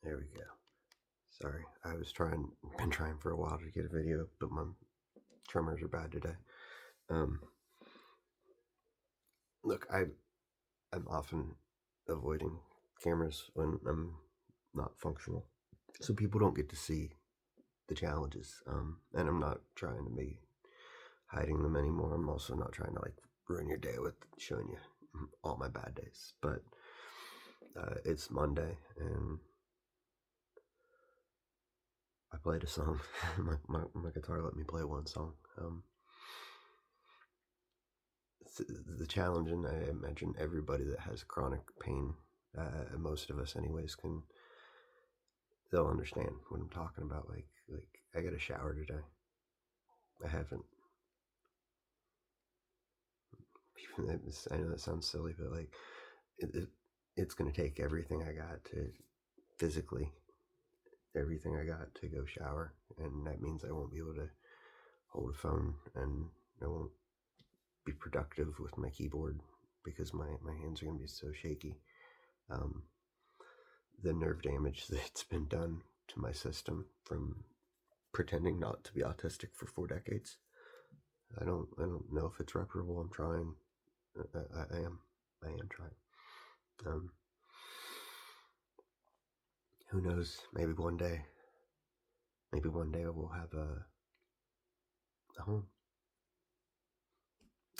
There we go. Sorry, been trying for a while to get a video, but my tremors are bad today. Um, Look, I'm often avoiding cameras when I'm not functional, so people don't get to see the challenges. And I'm not trying to be hiding them anymore. I'm also not trying to like ruin your day with showing you all my bad days. But it's Monday, and I played a song. my guitar let me play one song. The challenge, and I imagine everybody that has chronic pain, most of us anyways, they'll understand what I'm talking about. Like I got a shower today. I haven't. I know that sounds silly, but like it's gonna take everything I got to physically everything I got to go shower, and that means I won't be able to hold a phone, and I won't be productive with my keyboard because my hands are gonna be so shaky. Um, the nerve damage that's been done to my system from pretending not to be autistic for 4 decades. I don't know if it's reparable. I'm trying. I am trying. Um, who knows? Maybe one day we'll have a home.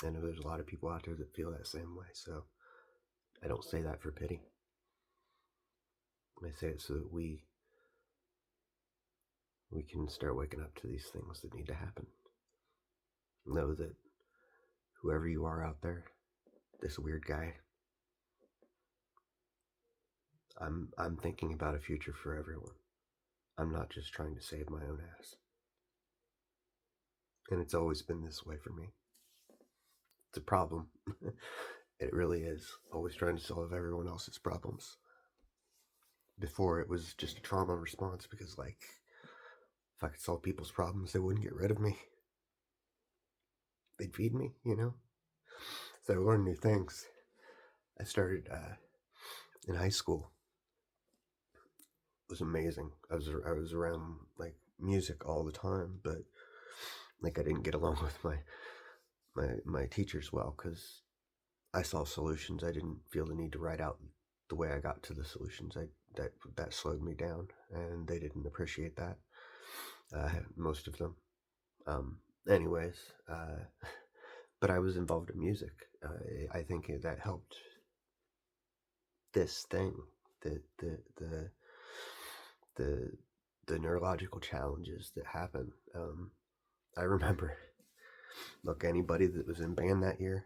I know there's a lot of people out there that feel that same way. So I don't say that for pity. I say it so that we can start waking up to these things that need to happen. Know that whoever you are out there, this weird guy, I'm thinking about a future for everyone. I'm not just trying to save my own ass. And it's always been this way for me. It's a problem. It really is. Always trying to solve everyone else's problems. Before it was just a trauma response because like if I could solve people's problems, they wouldn't get rid of me. They'd feed me. So I learned new things. I started in high school. It was amazing. I was around like music all the time, but like I didn't get along with my teachers well because I saw solutions. I didn't feel the need to write out the way I got to the solutions. That slowed me down, and they didn't appreciate that. Most of them. Anyways, but I was involved in music. I think that helped this thing, the the the the the neurological challenges that happen. I remember. Look, anybody that was in band that year,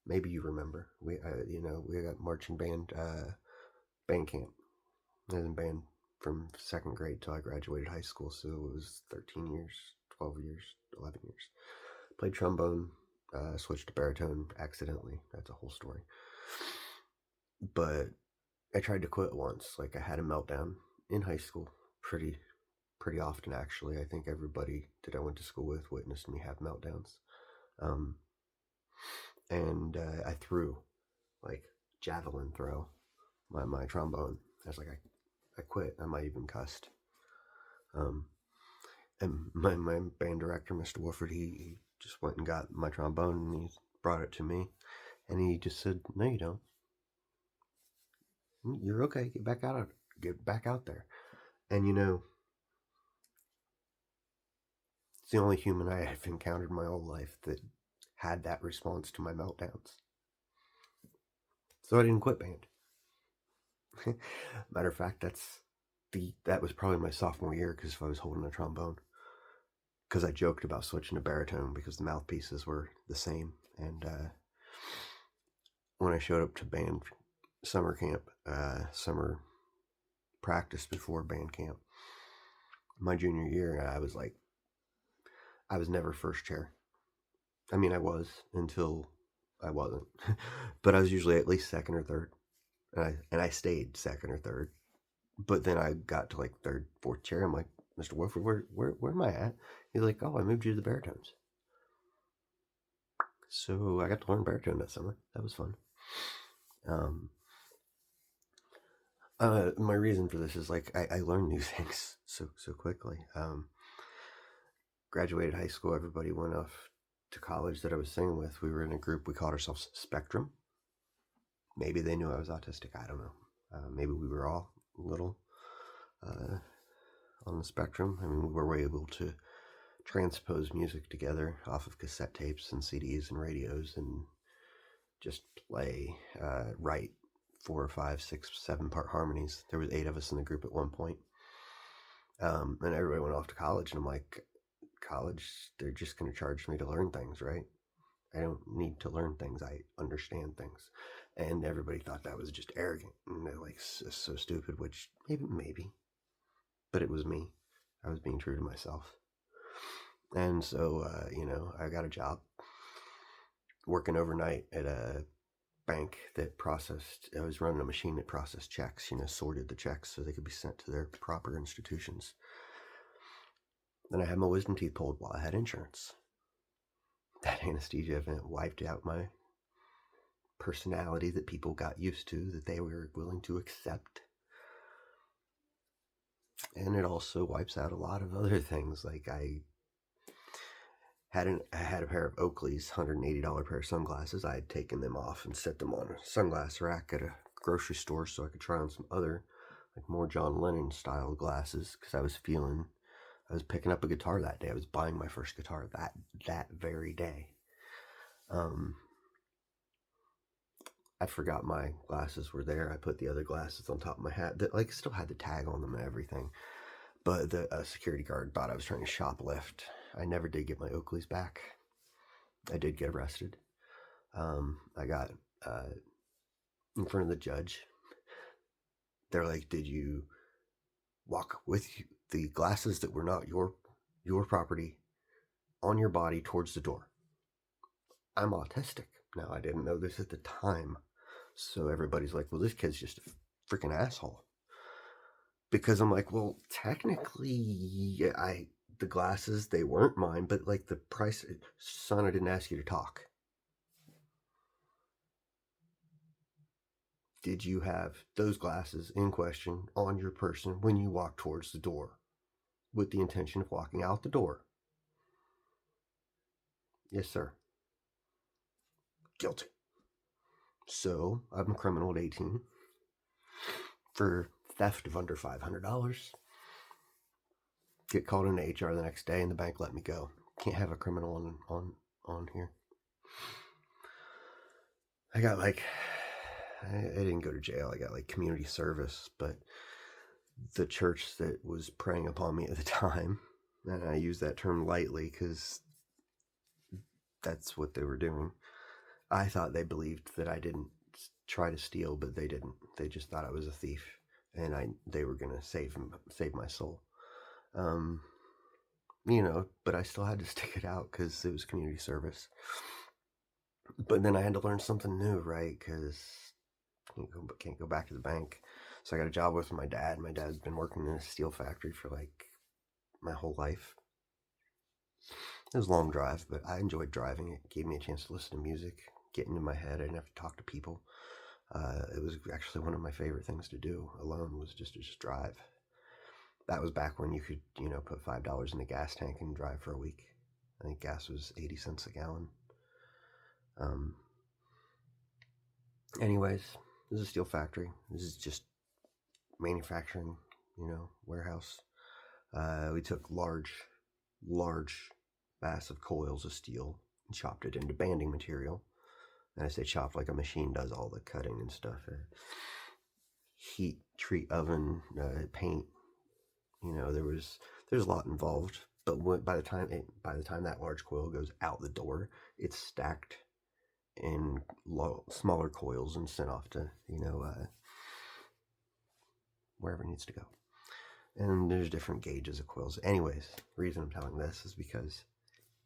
maybe you remember. We got marching band camp. I was in band from second grade till I graduated high school, so it was 13 years, 12 years, 11 years. Played trombone, switched to baritone accidentally. That's a whole story. But I tried to quit once. Like I had a meltdown in high school, pretty often actually. I think everybody that I went to school with witnessed me have meltdowns. Um, and I threw like javelin throw my trombone. I was like, I quit. I might even cussed. Um, and my band director, Mr. Wolford, he just went and got my trombone and he brought it to me, and he just said, "No, you don't. You're okay. Get back out there." And it's the only human I have encountered my whole life that had that response to my meltdowns. So I didn't quit band. Matter of fact, that was probably my sophomore year because if I was holding a trombone, because I joked about switching to baritone because the mouthpieces were the same. And when I showed up to band summer camp, summer practice before band camp, my junior year, I was never first chair. I mean, I was until I wasn't, but I was usually at least second or third, and I stayed second or third. But then I got to like third, fourth chair. I'm like, Mr. Wolford, where am I at? He's like, oh, I moved you to the baritones. So I got to learn baritone that summer. That was fun. Um, My reason for this is like I learned new things so quickly. Graduated high school, everybody went off to college that I was singing with. We were in a group. We called ourselves Spectrum. Maybe they knew I was autistic. I don't know. Maybe we were all a little on the spectrum. I mean, we were able to transpose music together off of cassette tapes and CDs and radios and just play, write 4 or 5, 6, 7 part harmonies. There was 8 of us in the group at one point. And everybody went off to college, and I'm like, college, they're just going to charge me to learn things, right? I don't need to learn things. I understand things. And everybody thought that was just arrogant and they're like so stupid, which maybe, but it was me. I was being true to myself. And so, I got a job working overnight at a bank that I was running a machine that processed checks, sorted the checks so they could be sent to their proper institutions. Then I had my wisdom teeth pulled while I had insurance. That anesthesia event wiped out my personality that people got used to, that they were willing to accept. And it also wipes out a lot of other things. Like I had a pair of Oakley's $180 pair of sunglasses. I had taken them off and set them on a sunglass rack at a grocery store so I could try on some other, like more John Lennon style glasses, because I was picking up a guitar that day. I was buying my first guitar that very day. I forgot my glasses were there. I put the other glasses on top of my hat that like still had the tag on them and everything. But the security guard thought I was trying to shoplift. I never did get my Oakleys back. I did get arrested. I got in front of the judge. They're like, "Did you walk with the glasses that were not your property on your body towards the door?" I'm autistic. Now, I didn't know this at the time. So everybody's like, "Well, this kid's just a freaking asshole." Because I'm like, well, technically, the glasses, they weren't mine, but like the price, son, I didn't ask you to talk. Did you have those glasses in question on your person when you walked towards the door with the intention of walking out the door? Yes, sir. Guilty. So I'm a criminal at 18 for theft of under $500. Get called into HR the next day, and the bank let me go. Can't have a criminal on here. I got like, I didn't go to jail. I got like community service, but the church that was preying upon me at the time, and I use that term lightly because that's what they were doing. I thought they believed that I didn't try to steal, but they didn't. They just thought I was a thief, and they were gonna save my soul. But I still had to stick it out because it was community service. But then I had to learn something new, right? Because can't go back to the bank. So I got a job with my dad. My dad's been working in a steel factory for like my whole life. It was a long drive, but I enjoyed driving. It gave me a chance to listen to music, get into my head. I didn't have to talk to people. It was actually one of my favorite things to do alone, was just to drive. That was back when you could, put $5 in a gas tank and drive for a week. I think gas was 80 cents a gallon. Anyways, this is a steel factory. This is just manufacturing, warehouse. We took large, massive coils of steel and chopped it into banding material. And I say chopped like a machine does all the cutting and stuff. Heat treat oven, paint. There's a lot involved. But by the time that large coil goes out the door, it's stacked in smaller coils and sent off to wherever it needs to go. And there's different gauges of coils. Anyways, the reason I'm telling this is because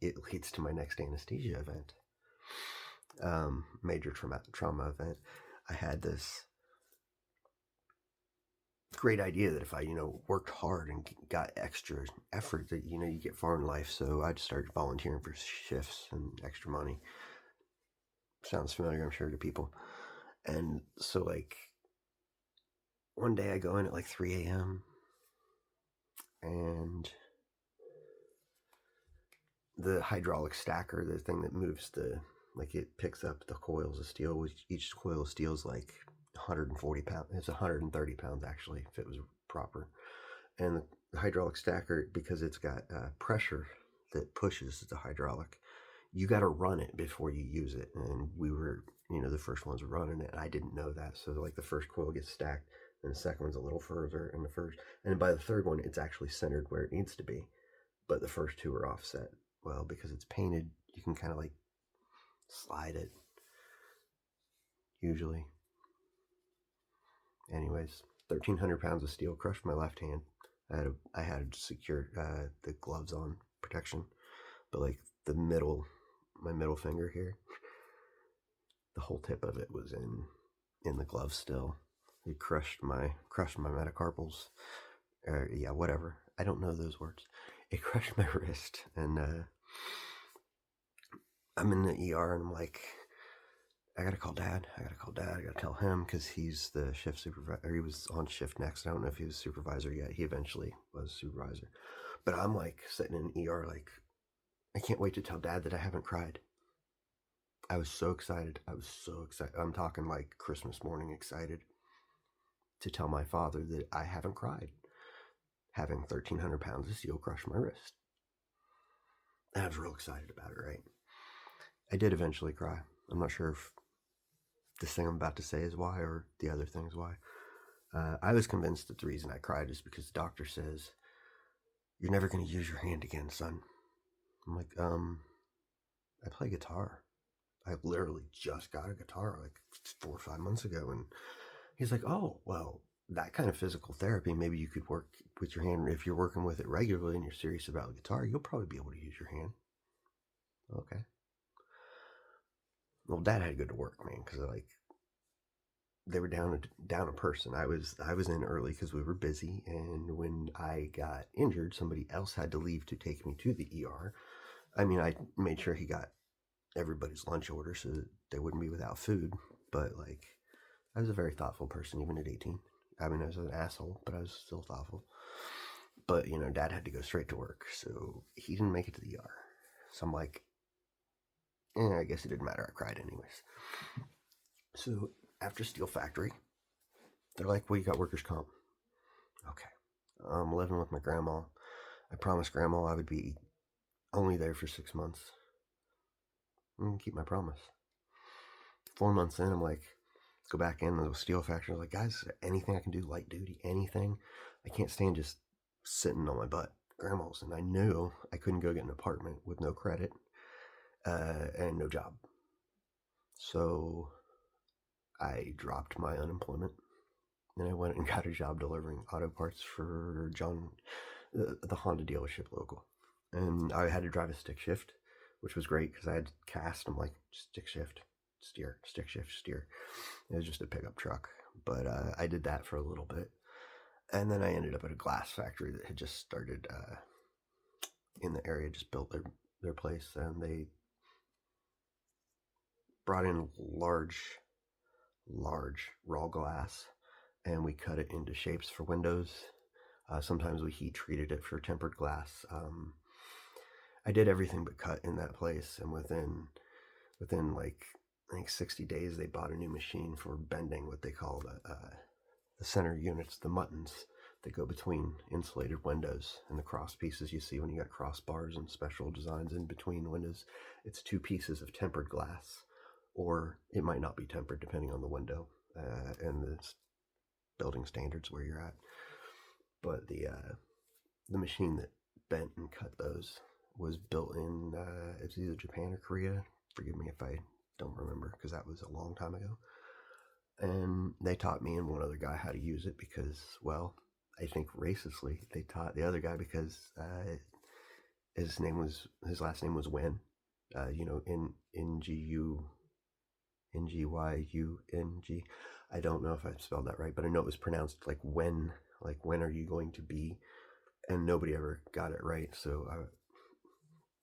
it leads to my next anesthesia event. Major trauma event. I had this great idea that if I, worked hard and got extra effort, that, you get far in life. So I just started volunteering for shifts and extra money. Sounds familiar, I'm sure, to people. And so, like, one day I go in at like 3 a.m. and the hydraulic stacker, the thing that moves like it picks up the coils of steel, which each coil of steel is like 140 pounds. It's 130 pounds actually, if it was proper. And the hydraulic stacker, because it's got pressure that pushes the hydraulic, you got to run it before you use it. And we were, the first ones running it. And I didn't know that. So like the first coil gets stacked, and the second one's a little further, and by the third one, it's actually centered where it needs to be. But the first two are offset. Well, because it's painted, you can kind of like slide it. Usually. Anyways, 1,300 pounds of steel crushed my left hand. I had secure the gloves on, protection, but like my middle finger here, the whole tip of it was in the glove still. It crushed my metacarpals. Yeah, whatever. I don't know those words. It crushed my wrist, and I'm in the ER, and I'm like, I gotta call Dad. I gotta tell him, because he's the shift supervisor. He was on shift next. I don't know if he was supervisor yet. He eventually was supervisor. But I'm like sitting in ER, like, I can't wait to tell Dad that I haven't cried. I was so excited. I'm talking like Christmas morning excited to tell my father that I haven't cried, having 1,300 pounds of steel crush my wrist. And I was real excited about it, right? I did eventually cry. I'm not sure if this thing I'm about to say is why, or the other thing is why. I was convinced that the reason I cried is because the doctor says, "You're never going to use your hand again, son." I'm like, I play guitar. I literally just got a guitar like 4 or 5 months ago. And he's like, "Oh, well, that kind of physical therapy, maybe you could work with your hand. If you're working with it regularly and you're serious about the guitar, you'll probably be able to use your hand." Okay. Well, Dad had to go to work, man, because like they were down a person. I was in early because we were busy, and when I got injured, somebody else had to leave to take me to the ER. I mean, I made sure he got everybody's lunch order so that they wouldn't be without food. But like, I was a very thoughtful person even at 18. I mean, I was an asshole, but I was still thoughtful. But Dad had to go straight to work, so he didn't make it to the ER. So I'm like, I guess it didn't matter. I cried anyways. So after Steel Factory, they're like, "Well, you got workers' comp." Okay. I'm living with my grandma. I promised Grandma I would be only there for 6 months. I'm gonna keep my promise. 4 months in, I'm like, go back in the Steel Factory. I was like, "Guys, is there anything I can do, light duty, anything? I can't stand just sitting on my butt." Grandma's, and I knew I couldn't go get an apartment with no credit and no job. So I dropped my unemployment, and I went and got a job delivering auto parts for John, the Honda dealership local. And I had to drive a stick shift, which was great because I had cast. I'm like, stick shift, steer, stick shift, steer. It was just a pickup truck. But I did that for a little bit. And then I ended up at a glass factory that had just started in the area, just built their place. And they brought in large raw glass, and we cut it into shapes for windows. Sometimes we heat treated it for tempered glass. I did everything but cut in that place, and within like I think 60 days, they bought a new machine for bending what they call the center units, the muttons that go between insulated windows, and the cross pieces you see when you got crossbars and special designs in between windows. It's 2 pieces of tempered glass, or it might not be tempered depending on the window and the building standards where you're at. But the machine that bent and cut those was built in it's either Japan or Korea. Forgive me if I don't remember, because that was a long time ago. And they taught me and one other guy how to use it because, well, I think racistly, they taught the other guy because his last name was Wen. N-G-Y-U-N-G. I don't know if I spelled that right, but I know it was pronounced like when are you going to be? And nobody ever got it right, so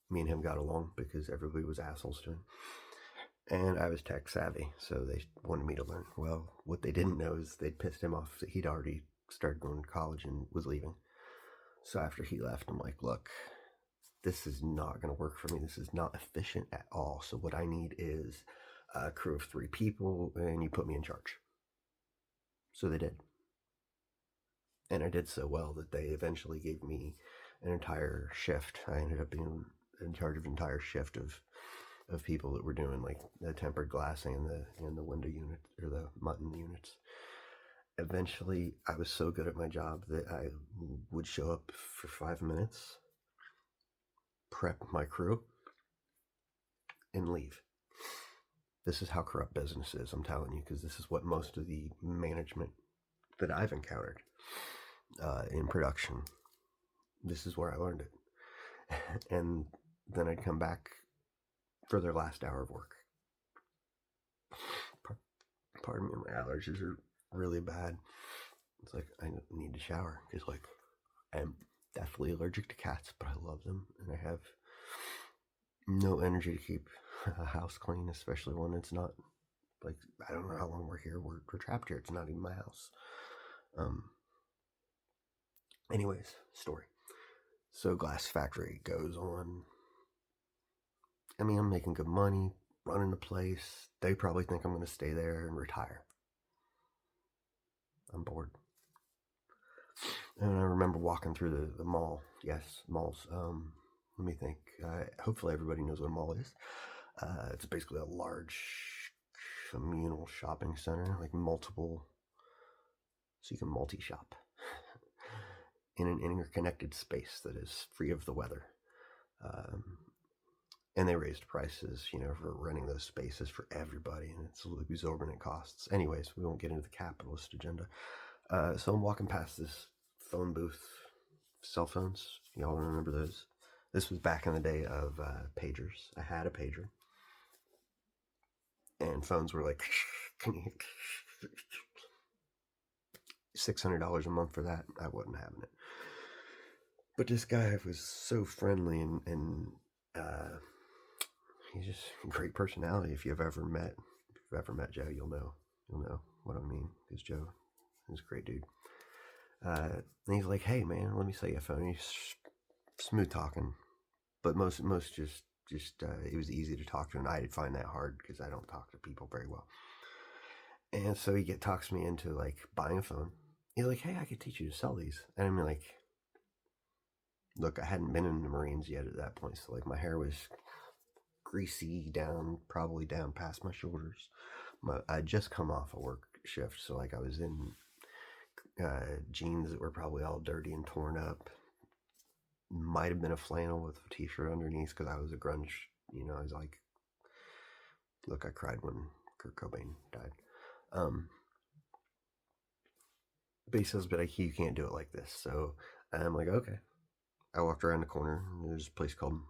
me and him got along because everybody was assholes to him. And I was tech savvy, so they wanted me to learn. Well, what they didn't know is they'd pissed him off. He'd already started going to college and was leaving. So after he left, I'm like, look, this is not going to work for me. This is not efficient at all. So what I need is a crew of 3 people, and you put me in charge. So they did. And I did so well that they eventually gave me an entire shift. I ended up being in charge of an entire shift of people that were doing like the tempered glassing and the window unit or the mutton units. Eventually, I was so good at my job that I would show up for 5 minutes, prep my crew, and leave. This is how corrupt business is, I'm telling you, because this is what most of the management that I've encountered in production, this is where I learned it. And then I'd come back for their last hour of work. Pardon me, my allergies are really bad. It's like I need to shower because like I'm deathly allergic to cats, but I love them and I have no energy to keep a house clean, especially when it's not like I don't know how long we're here. We're trapped here. It's not even my house. Anyways, story. So glass factory goes on. I mean, I'm making good money, running the place. They probably think I'm going to stay there and retire. I'm bored. And I remember walking through the mall. Yes, malls. Let me think. Hopefully everybody knows what a mall is. It's basically a large communal shopping center, like multiple, so you can multi-shop in an interconnected space that is free of the weather. And they raised prices, for renting those spaces for everybody, and it's exorbitant costs. Anyways, we won't get into the capitalist agenda. So I'm walking past this phone booth, cell phones. Y'all remember those? This was back in the day of pagers. I had a pager, and phones were like $600 a month for that. I wasn't having it. But this guy was so friendly and he's just a great personality. If you've ever met Joe, you'll know what I mean. Because Joe is a great dude. And he's like, "Hey man, let me sell you a phone." He's smooth talking, but most just it was easy to talk to, and I did find that hard because I don't talk to people very well. And so he talks me into like buying a phone. He's like, "Hey, I could teach you to sell these," and I'm like, look, I hadn't been in the Marines yet at that point, so like my hair was greasy probably down past my shoulders. I'd just come off a work shift, so like I was in jeans that were probably all dirty and torn up. Might have been a flannel with a t-shirt underneath because I was a grunge. I was like, look, I cried when Kurt Cobain died. But he says, but you can't do it like this. So I'm like, okay. I walked around the corner. And there's a place called,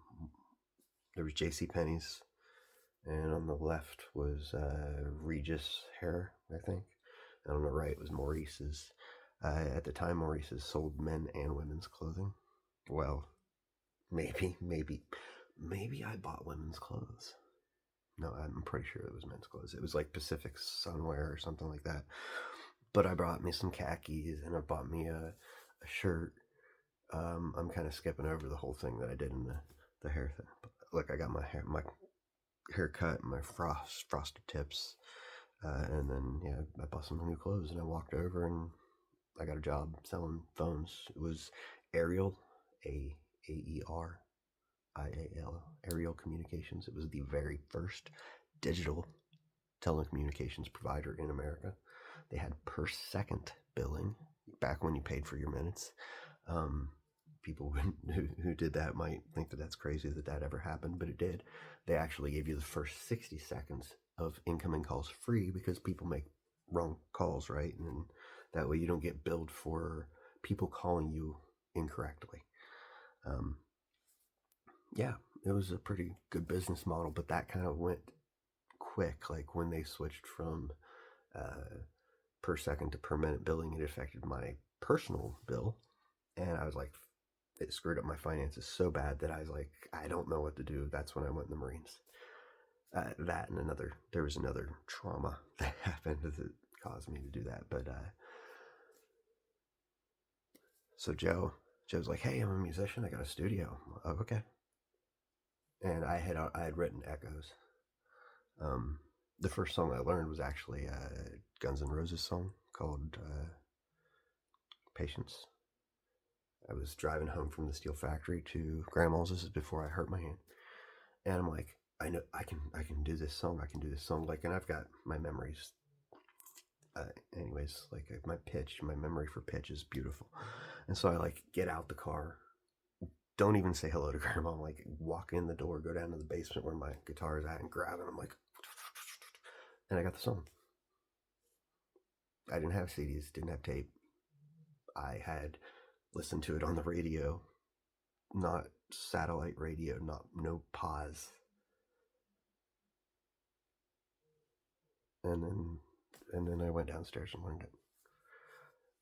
there was J.C. Penney's, and on the left was Regis Hair, I think. And on the right was Maurice's. At the time, Maurice's sold men and women's clothing. Well, maybe I bought women's clothes. No, I'm pretty sure it was men's clothes. It was like Pacific Sunwear or something like that. But I brought me some khakis and I bought me a shirt. I'm kind of skipping over the whole thing that I did in the hair thing. But look, I got my hair cut, my frosted tips, and then I bought some new clothes and I walked over and I got a job selling phones. It was Aerial, AER, IAL, Aerial Communications. It was the very first digital telecommunications provider in America. They had per second billing back when you paid for your minutes. People who did that might think that that's crazy that ever happened, but it did. They actually gave you the first 60 seconds of incoming calls free because people make wrong calls, right? And that way you don't get billed for people calling you incorrectly. It was a pretty good business model, but that kind of went quick. Like when they switched from per second to per minute billing, it affected my personal bill. And I was like, it screwed up my finances so bad that I was like, I don't know what to do. That's when I went in the Marines. That and there was another trauma that happened that caused me to do that. But so Joe's like, "Hey, I'm a musician. I got a studio." I'm like, okay. And I had written Echoes. Um, the first song I learned was actually a Guns N' Roses song called Patience. I was driving home from the steel factory to Grandma's. This is before I hurt my hand, and I'm like, I know I can do this song. I can do this song. Like, and I've got my memories. Anyways, like my memory for pitch is beautiful, and so I like get out the car. Don't even say hello to Grandma. I'm like, walk in the door, go down to the basement where my guitar is at, and grab it. I'm like, and I got the song. I didn't have CDs, didn't have tape. I had listened to it on the radio, not satellite radio, no pause. And then I went downstairs and learned it.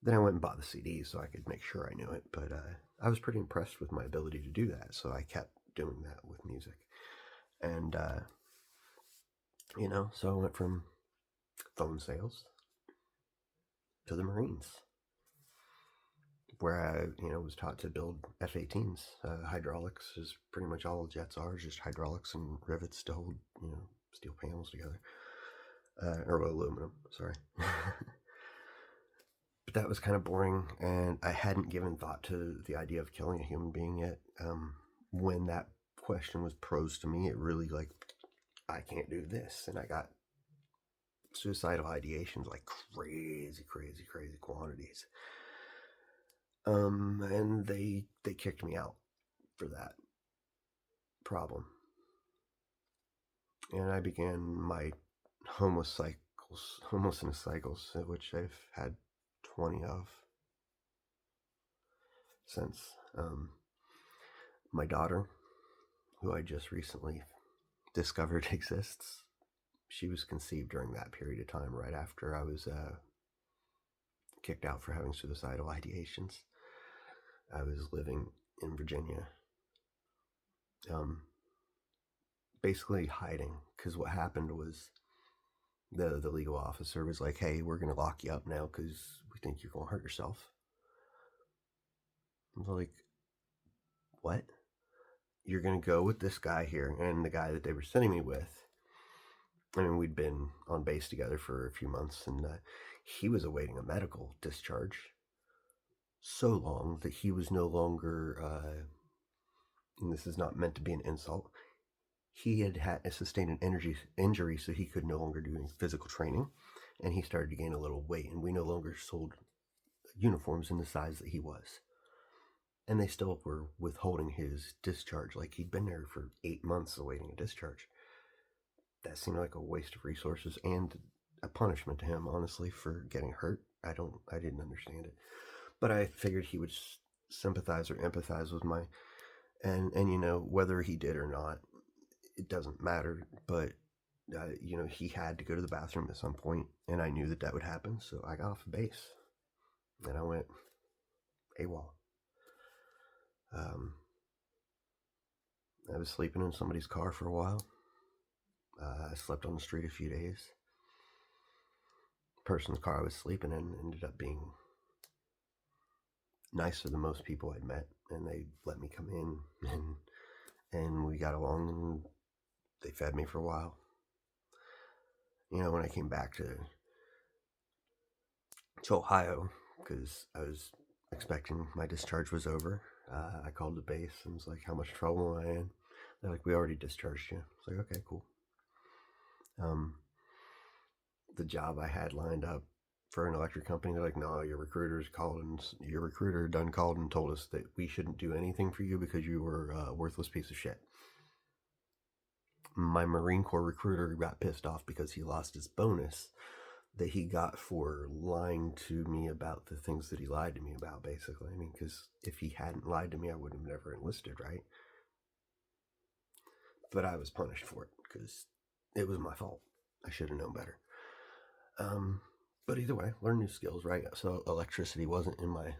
Then I went and bought the CD so I could make sure I knew it. But I was pretty impressed with my ability to do that, so I kept doing that with music. And so I went from phone sales to the Marines, where I was taught to build F-18s. Hydraulics is pretty much all jets are, just hydraulics and rivets to hold steel panels together, or aluminum. Sorry. But that was kind of boring, and I hadn't given thought to the idea of killing a human being yet. When that question was posed to me, it really like, I can't do this, and I got suicidal ideations like crazy quantities. And they kicked me out for that problem, and I began my homelessness cycles, which I've had 20 of since. My daughter, who I just recently discovered exists, she was conceived during that period of time, right after I was kicked out for having suicidal ideations. I was living in Virginia, basically hiding, because what happened was the legal officer was like, "Hey, we're going to lock you up now because we think you're going to hurt yourself." I was like, "What? You're going to go with this guy here?" And the guy that they were sending me with, I mean, we'd been on base together for a few months, and he was awaiting a medical discharge so long that he was no longer, and this is not meant to be an insult, he had sustained an injury, so he could no longer do any physical training, and he started to gain a little weight, and we no longer sold uniforms in the size that he was. And they still were withholding his discharge, like he'd been there for 8 months awaiting a discharge. That seemed like a waste of resources and a punishment to him, honestly, for getting hurt. I didn't understand it, but I figured he would sympathize or empathize with my, and whether he did or not, it doesn't matter. But he had to go to the bathroom at some point, and I knew that would happen, so I got off the base and I went AWOL. I was sleeping in somebody's car for a while. I slept on the street a few days. The person's car I was sleeping in ended up being nicer than most people I'd met, and they let me come in, and we got along, and they fed me for a while. When I came back to Ohio, because I was expecting my discharge was over, I called the base and was like, "How much trouble am I in?" They're like, "We already discharged you." It's like, okay, cool. The job I had lined up for an electric company, they're like, "No, your recruiter done called and told us that we shouldn't do anything for you because you were a worthless piece of shit." My Marine Corps recruiter got pissed off because he lost his bonus that he got for lying to me about the things that he lied to me about, basically. I mean, because if he hadn't lied to me, I would have never enlisted, right? But I was punished for it because it was my fault. I should have known better. But either way, learn new skills, right? So electricity wasn't in my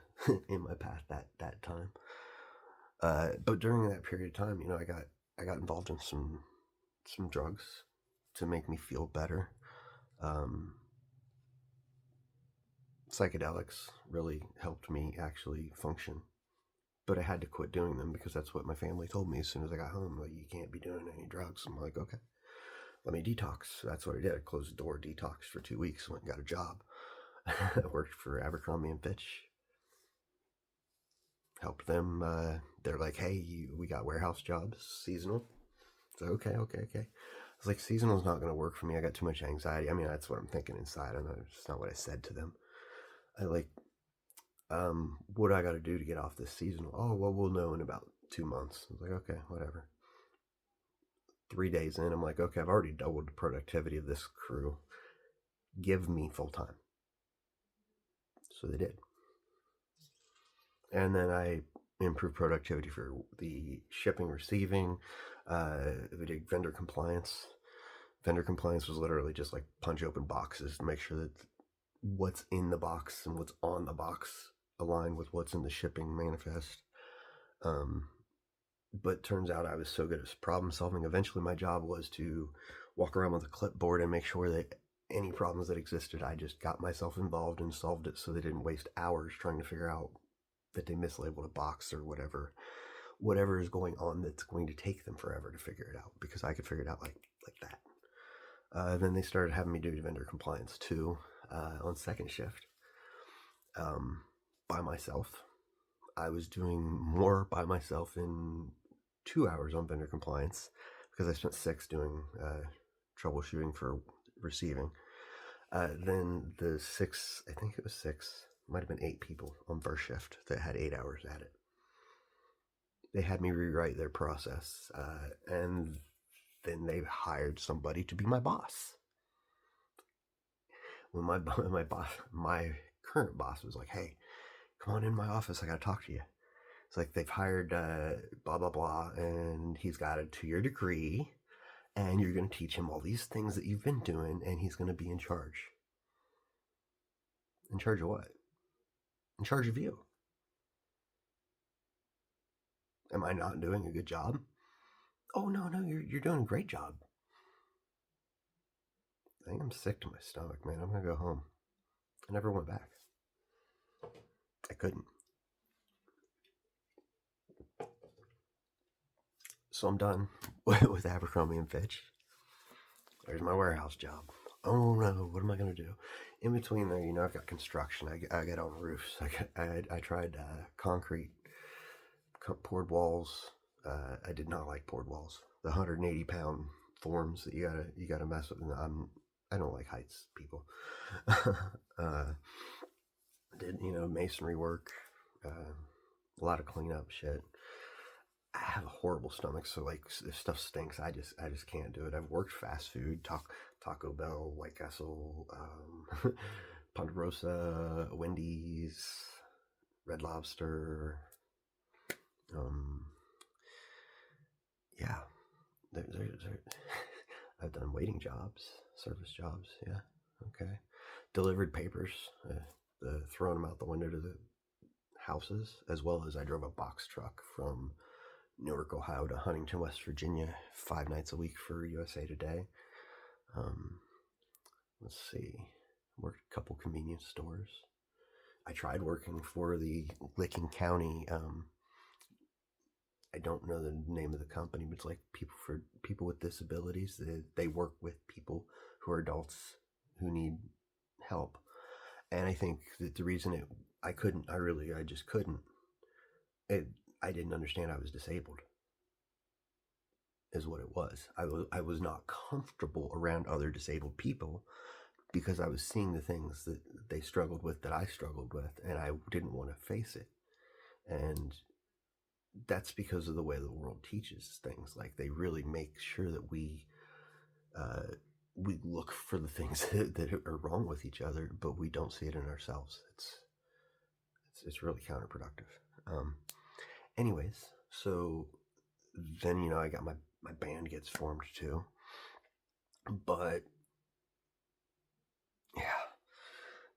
in my path that time. But during that period of time, I got involved in some drugs, to make me feel better. Psychedelics really helped me actually function, but I had to quit doing them because that's what my family told me as soon as I got home. Like, you can't be doing any drugs. I'm like, okay, let me detox. That's what I did. I closed the door, detox for 2 weeks, went and got a job. I worked for Abercrombie and Fitch. Helped them. They're like, hey, we got warehouse jobs, seasonal. So okay. I was like, seasonal's not going to work for me. I got too much anxiety. I mean, that's what I'm thinking inside. I know it's not what I said to them. I like, what do I got to do to get off this seasonal? Oh, well, we'll know in about 2 months. I was like, okay, whatever. 3 days in, I'm like, okay, I've already doubled the productivity of this crew. Give me full time. So they did. And then I improved productivity for the shipping, receiving. We did vendor compliance. Vendor compliance was literally just like punch open boxes to make sure that what's in the box and what's on the box align with what's in the shipping manifest. But turns out I was so good at problem solving. Eventually, my job was to walk around with a clipboard and make sure that any problems that existed, I just got myself involved and solved it so they didn't waste hours trying to figure out that they mislabeled a box or whatever is going on that's going to take them forever to figure it out, because I could figure it out like that. Then they started having me do vendor compliance too, on second shift, by myself. I was doing more by myself in 2 hours on vendor compliance because I spent 6 doing troubleshooting for receiving. Then the 6, I think it was 6, might have been 8 people on first shift that had 8 hours at it. They had me rewrite their process, and then they hired somebody to be my boss. When my current boss was like, hey, come on in my office, I gotta talk to you. It's like they've hired blah, blah, blah, and he's got a 2-year degree, and you're going to teach him all these things that you've been doing, and he's going to be in charge. In charge of what? In charge of you. Am I not doing a good job? Oh, no, you're doing a great job. I think I'm sick to my stomach, man. I'm going to go home. I never went back. I couldn't. So I'm done with Abercrombie and Fitch. There's my warehouse job. Oh no, what am I gonna do? In between there, I've got construction. I get on roofs. I tried concrete, poured walls. I did not like poured walls. The 180-pound forms that you gotta mess with. I don't like heights, people. Did masonry work, a lot of cleanup shit. I have a horrible stomach, so like if stuff stinks, I just can't do it. I've worked fast food, Taco Bell, White Castle, Ponderosa, Wendy's, Red Lobster. Yeah, I've done waiting jobs, service jobs. Yeah, okay. Delivered papers, throwing them out the window to the houses, as well as I drove a box truck from Newark, Ohio to Huntington, West Virginia, 5 nights a week for USA Today. Let's see, worked a couple convenience stores. I tried working for the Licking County. I don't know the name of the company, but it's like people with disabilities. They work with people who are adults who need help. And I think that the reason I just couldn't. I didn't understand I was disabled. Is what it was. I was not comfortable around other disabled people because I was seeing the things that they struggled with that I struggled with, and I didn't want to face it. And that's because of the way the world teaches things. Like, they really make sure that we look for the things that are wrong with each other, but we don't see it in ourselves. It's really counterproductive. Anyways, so then I got my band gets formed too. But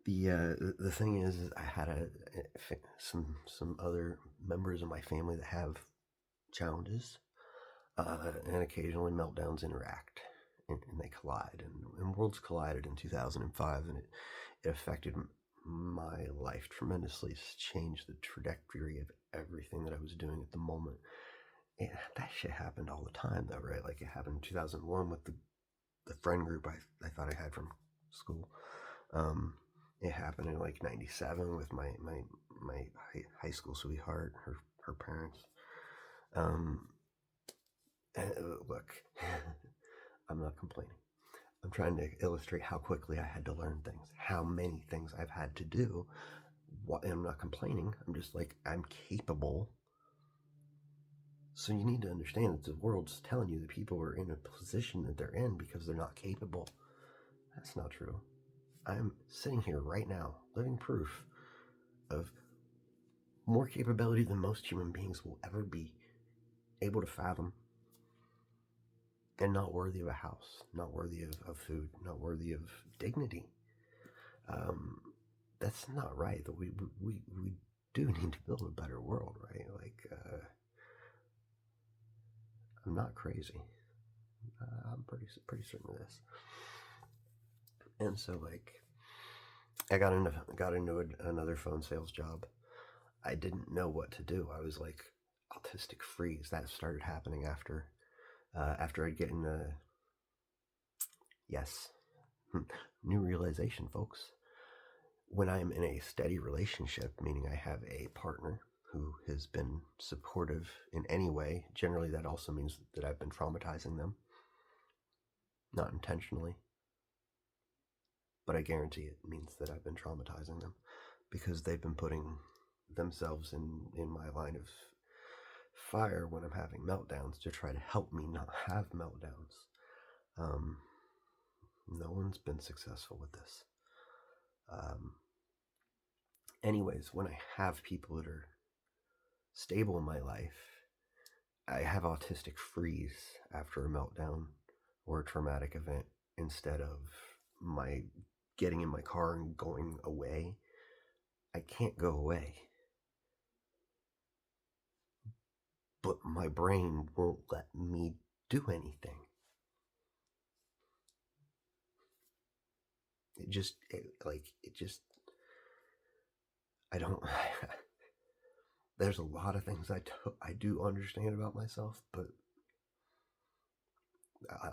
yeah, the thing is I had some other members of my family that have challenges, and occasionally meltdowns interact. and they collide, and worlds collided in 2005, and it affected my life tremendously. It's changed the trajectory of everything that I was doing at the moment. And that shit happened all the time, though, right? Like, it happened in 2001 with the friend group I thought I had from school. It happened in like '97 with my high school sweetheart, her parents. And look, I'm not complaining. I'm trying to illustrate how quickly I had to learn things, how many things I've had to do. And I'm not complaining. I'm just like, I'm capable. So you need to understand that the world's telling you that people are in a position that they're in because they're not capable. That's not true. I'm sitting here right now, living proof of more capability than most human beings will ever be able to fathom, and not worthy of a house, not worthy of food, not worthy of dignity. That's not right. We do need to build a better world, right? Like, I'm not crazy. I'm pretty certain of this. And so, like, I got into another phone sales job. I didn't know what to do. I was like autistic freeze. That started happening after I'd get in a yes, new realization, folks. When I'm in a steady relationship, meaning I have a partner who has been supportive in any way, generally that also means that I've been traumatizing them, not intentionally, but I guarantee it means that I've been traumatizing them because they've been putting themselves in my line of fire when I'm having meltdowns to try to help me not have meltdowns. No one's been successful with this. Anyways, when I have people that are stable in my life, I have autistic freeze after a meltdown or a traumatic event instead of my getting in my car and going away. I can't go away. But my brain won't let me do anything. I don't. There's a lot of things I do understand about myself, but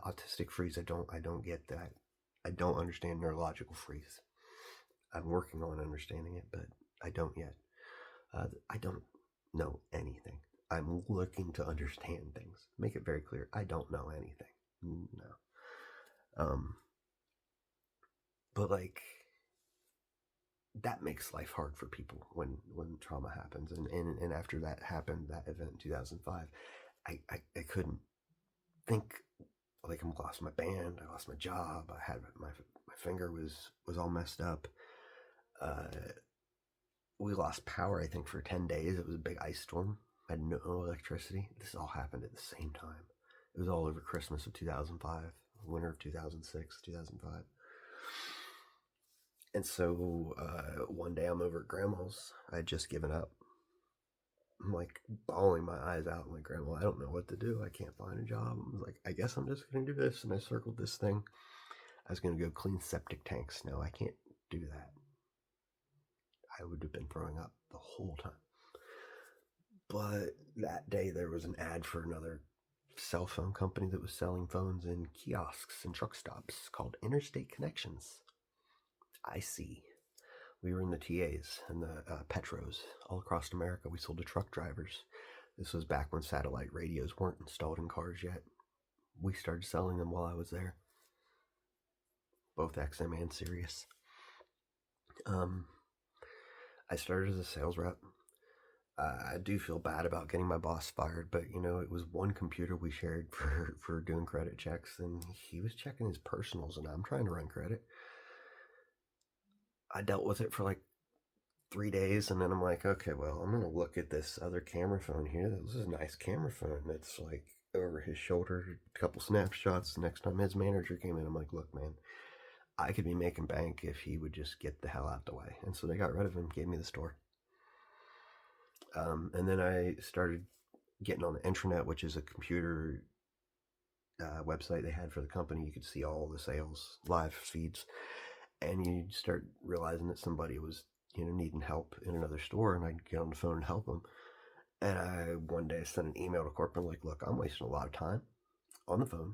autistic freeze, I don't get that. I don't understand neurological freeze. I'm working on understanding it, but I don't yet. I don't know anything. I'm looking to understand things. Make it very clear. I don't know anything. No. But like, that makes life hard for people when trauma happens. And after that happened, that event in 2005, I couldn't think. Like, I lost my band, I lost my job, I had my finger was all messed up. We lost power, I think, for 10 days. It was a big ice storm. I had no electricity. This all happened at the same time. It was all over Christmas of 2005, winter of 2006, 2005. And so one day I'm over at Grandma's. I had just given up. I'm like bawling my eyes out. I'm like, Grandma, I don't know what to do. I can't find a job. I was like, I guess I'm just going to do this. And I circled this thing. I was going to go clean septic tanks. No, I can't do that. I would have been throwing up the whole time. But that day there was an ad for another cell phone company that was selling phones in kiosks and truck stops called Interstate Connections. I see. We were in the TAs and the Petros all across America. We sold to truck drivers. This was back when satellite radios weren't installed in cars yet. We started selling them while I was there. Both XM and Sirius. I started as a sales rep. I do feel bad about getting my boss fired, but it was one computer we shared for doing credit checks, and he was checking his personals, and I'm trying to run credit. I dealt with it for like 3 days, and then I'm like, okay, well, I'm gonna look at this other camera phone here. This is a nice camera phone. It's like over his shoulder, a couple snapshots. The next time his manager came in, I'm like, look, man, I could be making bank if he would just get the hell out the way. And so they got rid of him, gave me the store. And then I started getting on the intranet, which is a computer website they had for the company, you could see all the sales live feeds, and you start realizing that somebody was needing help in another store, and I'd get on the phone and help them. And I one day sent an email to corporate like, look, I'm wasting a lot of time on the phone.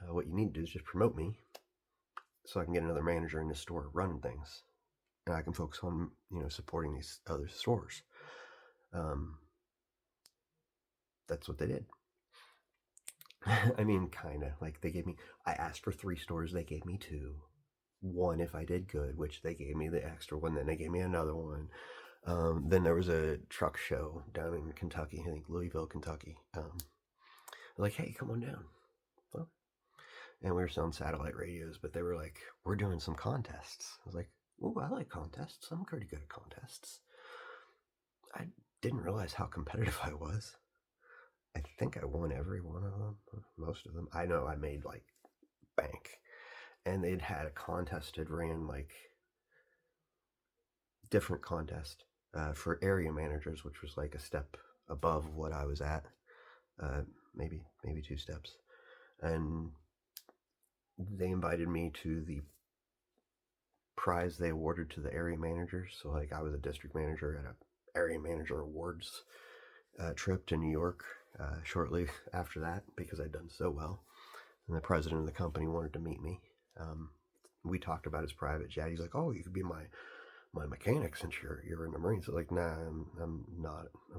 What you need to do is just promote me so I can get another manager in the store running things, and I can focus on supporting these other stores. That's what they did. I mean, kind of. Like, I asked for 3 stores, they gave me 2. 1 if I did good, which they gave me the extra one, then they gave me another one. Then there was a truck show down in Kentucky, I think Louisville, Kentucky. Like, hey, come on down. Well, and we were selling satellite radios, but they were like, we're doing some contests. I was like, oh, I like contests. I'm pretty good at contests. I didn't realize how competitive I was. I think I won every one of them, most of them. I know I made like bank. And they'd had a contest that ran like different contest for area managers, which was like a step above what I was at, maybe 2 steps. And they invited me to the prize they awarded to the area managers. So like I was a district manager at a area manager awards trip to New York shortly after that because I'd done so well. And the president of the company wanted to meet me. We talked about his private jet. He's like, oh, you could be my mechanic since you're in the Marines. So like, nah, I'm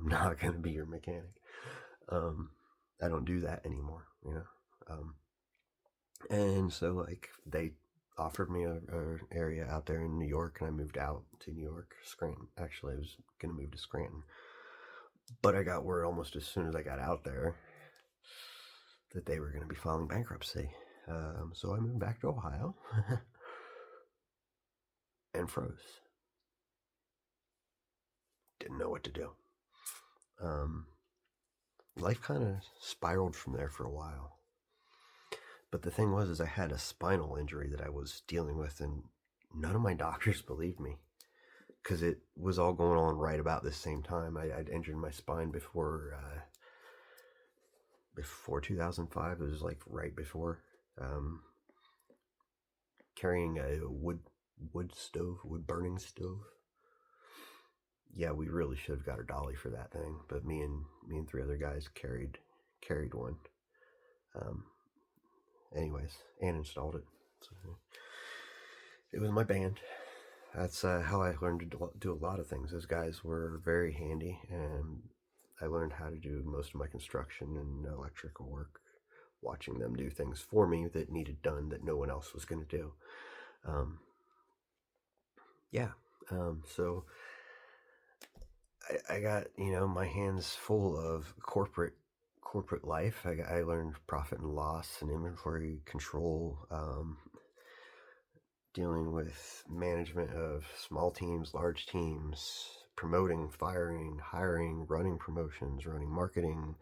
not going to be your mechanic. I don't do that anymore, and so like they offered me a area out there in New York, and I moved out to New York, Scranton. Actually, I was going to move to Scranton, but I got word almost as soon as I got out there that they were going to be filing bankruptcy. So I moved back to Ohio and froze. Didn't know what to do. Life kind of spiraled from there for a while. But the thing was, is I had a spinal injury that I was dealing with, and none of my doctors believed me because it was all going on right about the same time. I'd injured my spine before 2005. It was like right before. Carrying a wood burning stove. Yeah, we really should have got a dolly for that thing, but me and 3 other guys carried one. Anyways, and installed it. So it was my band. That's how I learned to do a lot of things. Those guys were very handy, and I learned how to do most of my construction and electrical work, watching them do things for me that needed done that no one else was going to do. So I got, my hands full of corporate life. I learned profit and loss and inventory control, dealing with management of small teams, large teams, promoting, firing, hiring, running promotions, running marketing,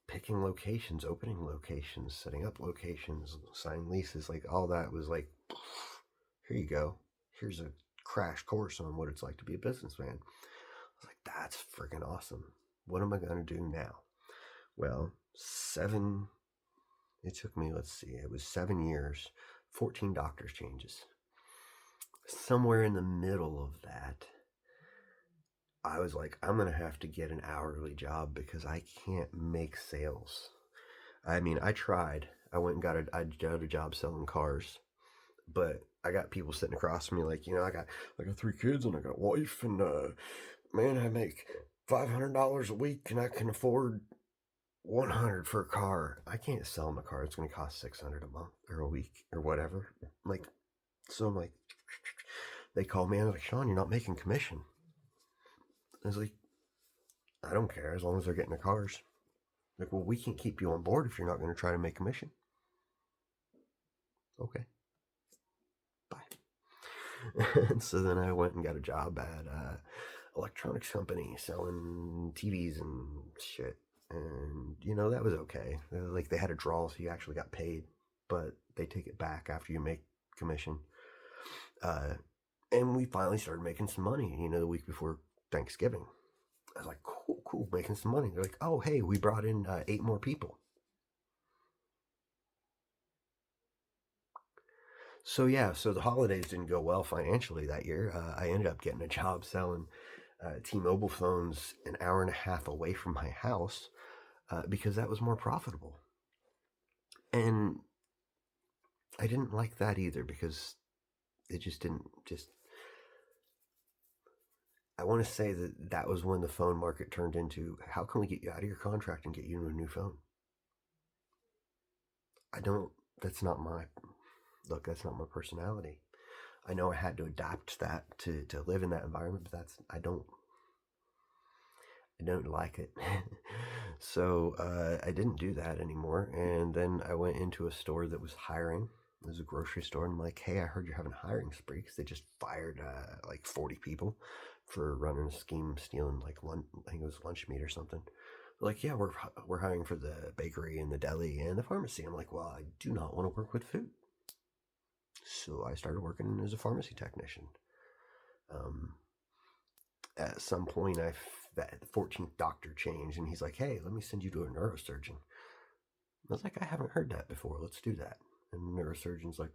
picking locations, opening locations, setting up locations, signing leases. Like all that was like, here you go. Here's a crash course on what it's like to be a businessman. I was like, that's freaking awesome. What am I going to do now? Well, it took me, it was 7 years, 14 doctor's changes. Somewhere in the middle of that, I was like, I'm going to have to get an hourly job because I can't make sales. I mean, I tried. I went and got a job selling cars, but I got people sitting across from me like, I got 3 kids and I got a wife, and man, I make $500 a week and I can afford $100 for a car. I can't sell them a car. It's going to cost $600 a month or a week or whatever. So I'm like, they called me and I was like, Sean, you're not making commission. I was like, I don't care as long as they're getting the cars. Like, well, we can't keep you on board if you're not going to try to make commission. Okay. Bye. And so then I went and got a job at an electronics company selling TVs and shit. And, that was okay. Like, they had a draw, so you actually got paid, but they take it back after you make commission. And we finally started making some money, the week before Thanksgiving. I was like, cool, making some money. They're like, oh, hey, we brought in 8 more people. So yeah, so the holidays didn't go well financially that year. I ended up getting a job selling T-Mobile phones an hour and a half away from my house because that was more profitable. And I didn't like that either because it just didn't just. I want to say that that was when the phone market turned into how can we get you out of your contract and get you a new phone? I don't. That's not my look. That's not my personality. I know I had to adapt that to live in that environment, but I don't like it. So I didn't do that anymore. And then I went into a store that was hiring. It was a grocery store. And I'm like, hey, I heard you're having a hiring spree because they just fired like 40 people for running a scheme, stealing like I think it was lunch meat or something. They're like, yeah, we're hiring for the bakery and the deli and the pharmacy. I'm like, well, I do not want to work with food. So I started working as a pharmacy technician. Um, at some point, that 14th doctor changed, and he's like, "Hey, let me send you to a neurosurgeon." I was like, "I haven't heard that before. Let's do that." And the neurosurgeon's like,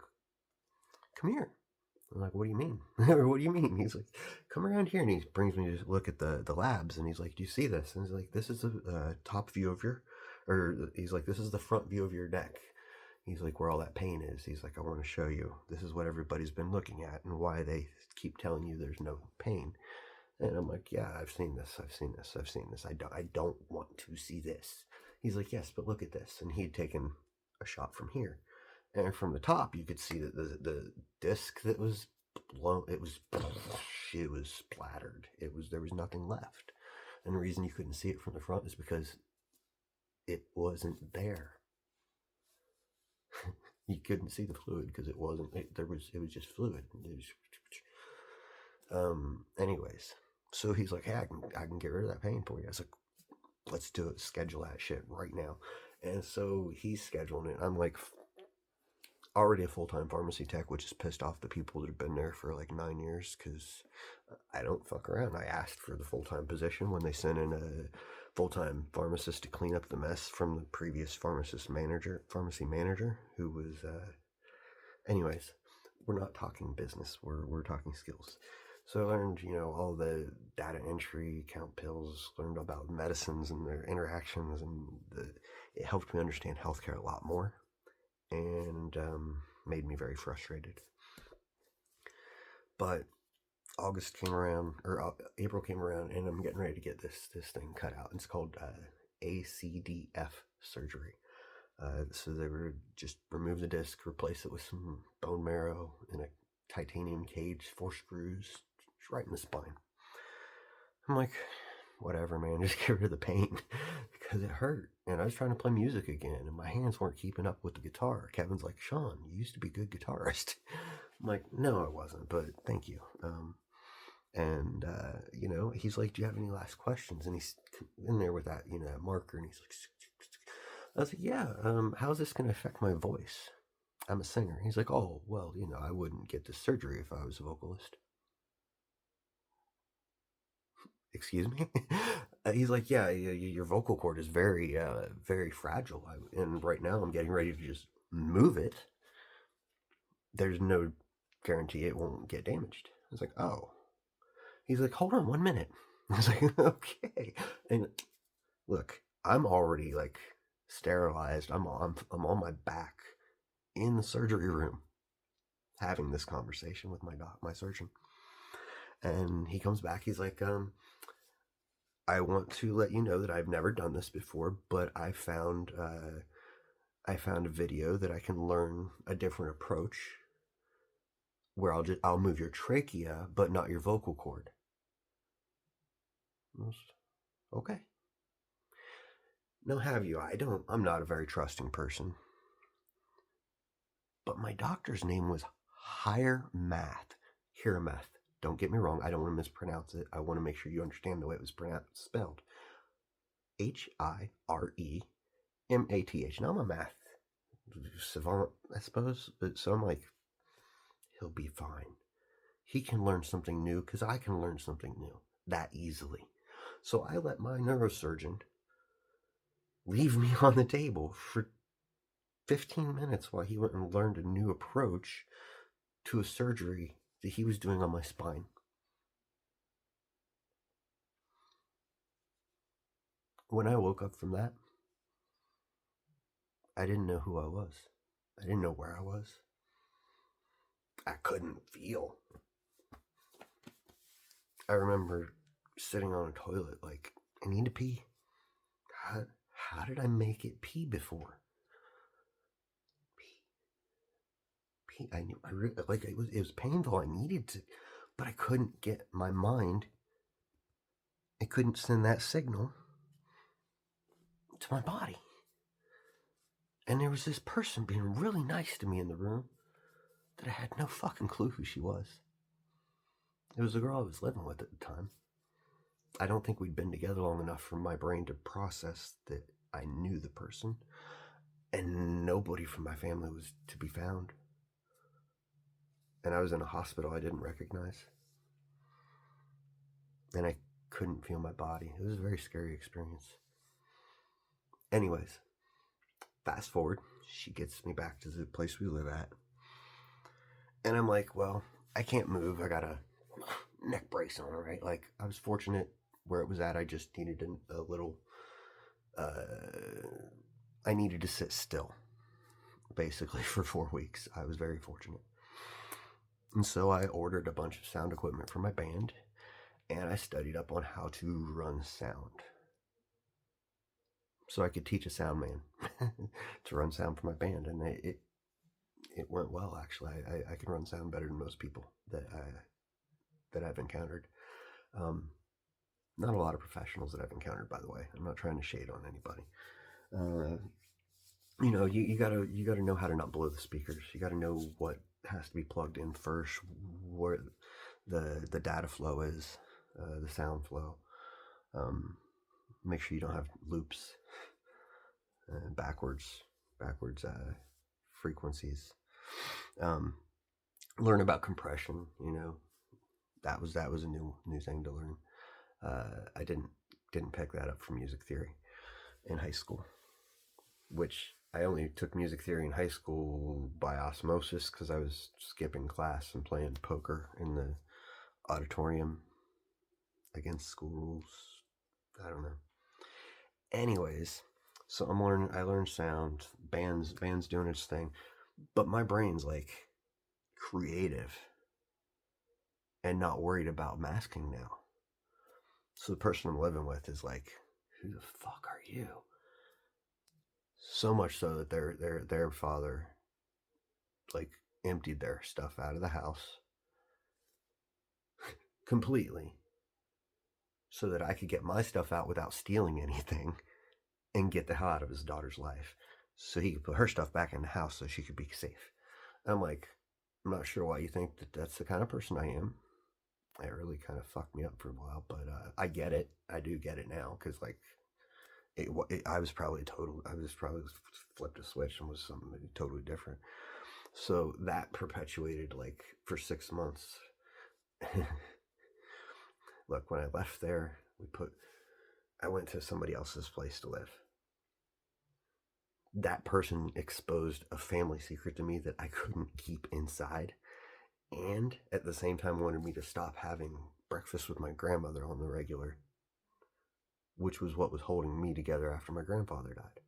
"Come here." I'm like, "What do you mean?" What do you mean? He's like, "Come around here," and he brings me to look at the labs, and he's like, "Do you see this?" And he's like, "This is a top view of your," or he's like, "This is the front view of your neck." He's like, "Where all that pain is." He's like, "I want to show you. This is what everybody's been looking at and why they keep telling you there's no pain." And I'm like, yeah, I've seen this. I've seen this. I've seen this. I don't want to see this. He's like, yes, but look at this. And he'd taken a shot from here. And from the top, you could see that the disc that was blown, it was splattered. There was nothing left. And the reason you couldn't see it from the front is because it wasn't there. You couldn't see the fluid because it wasn't, it was just fluid. Anyways, so he's like, hey, I can get rid of that pain for you. I was like, let's do it. Schedule that shit right now. And so he's scheduling it. I'm like already a full-time pharmacy tech, which is pissed off the people that have been there for like 9 years because I don't fuck around. I asked for the full-time position when they sent in a full-time pharmacist to clean up the mess from the previous pharmacy manager who was anyways, we're not talking business. We're talking skills. So I learned, all the data entry, count pills, learned about medicines and their interactions, and it helped me understand healthcare a lot more, and made me very frustrated. But August came around, or April came around, and I'm getting ready to get this thing cut out. It's called ACDF surgery. So they were just remove the disc, replace it with some bone marrow in a titanium cage, 4 screws, right in the spine. I'm like, whatever, man, just get rid of the pain because it hurt. And I was trying to play music again, and my hands weren't keeping up with the guitar. Kevin's like, Sean, you used to be a good guitarist. I'm like, no, I wasn't, but thank you. He's like, do you have any last questions? And he's in there with that, that marker, and he's like, I was like, yeah, how's this going to affect my voice? I'm a singer. He's like, oh, well, I wouldn't get this surgery if I was a vocalist. Excuse me? He's like, yeah, your vocal cord is very, very fragile. And right now I'm getting ready to just move it. There's no guarantee it won't get damaged. I was like, oh. He's like, hold on 1 minute. I was like, okay. And look, I'm already like sterilized. I'm on my back in the surgery room having this conversation with my surgeon. And he comes back. He's like, I want to let you know that I've never done this before, but I found a video that I can learn a different approach where I'll move your trachea but not your vocal cord. Okay. Now have you? I'm not a very trusting person. But my doctor's name was Hiremath. Hiremath. Don't get me wrong. I don't want to mispronounce it. I want to make sure you understand the way it was spelled. Hiremath. Now I'm a math savant, I suppose. But so I'm like, he'll be fine. He can learn something new because I can learn something new that easily. So I let my neurosurgeon leave me on the table for 15 minutes while he went and learned a new approach to a surgery that he was doing on my spine. When I woke up from that, I didn't know who I was. I didn't know where I was. I couldn't feel. I remember sitting on a toilet like, I need to pee. How did I make it pee before? Pee. I knew. It was painful. I needed to, but I couldn't get my mind. It couldn't send that signal to my body. And there was this person being really nice to me in the room that I had no fucking clue who she was. It was the girl I was living with at the time. I don't think we'd been together long enough for my brain to process that I knew the person, and nobody from my family was to be found. And I was in a hospital I didn't recognize. And I couldn't feel my body. It was a very scary experience. Anyways, fast forward, she gets me back to the place we live at. And I'm like, well, I can't move. I got a neck brace on, right? Like, I was fortunate where it was at. I just needed a little, I needed to sit still, basically, for 4 weeks. I was very fortunate. And so I ordered a bunch of sound equipment for my band, and I studied up on how to run sound. So I could teach a sound man to run sound for my band, and it went well, actually. I can run sound better than most people that I've encountered. Not a lot of professionals that I've encountered, by the way. I'm not trying to shade on anybody. You gotta know how to not blow the speakers. You gotta know what has to be plugged in first, where the data flow is, the sound flow. Make sure you don't have loops, backwards frequencies. Learn about compression. That was a new thing to learn. I didn't pick that up from music theory in high school, which I only took music theory in high school by osmosis because I was skipping class and playing poker in the auditorium against school rules. I don't know. Anyways, so I learned sound. Band's doing its thing, but my brain's like creative and not worried about masking now. So the person I'm living with is like, who the fuck are you? So much so that their father like emptied their stuff out of the house completely so that I could get my stuff out without stealing anything and get the hell out of his daughter's life so he could put her stuff back in the house so she could be safe. I'm like, I'm not sure why you think that that's the kind of person I am. It really kind of fucked me up for a while, but I get it. I do get it now because like I was probably flipped a switch and was something totally different. So that perpetuated like for 6 months. Look, when I left there, I went to somebody else's place to live. That person exposed a family secret to me that I couldn't keep inside, and at the same time wanted me to stop having breakfast with my grandmother on the regular, which was what was holding me together after my grandfather died.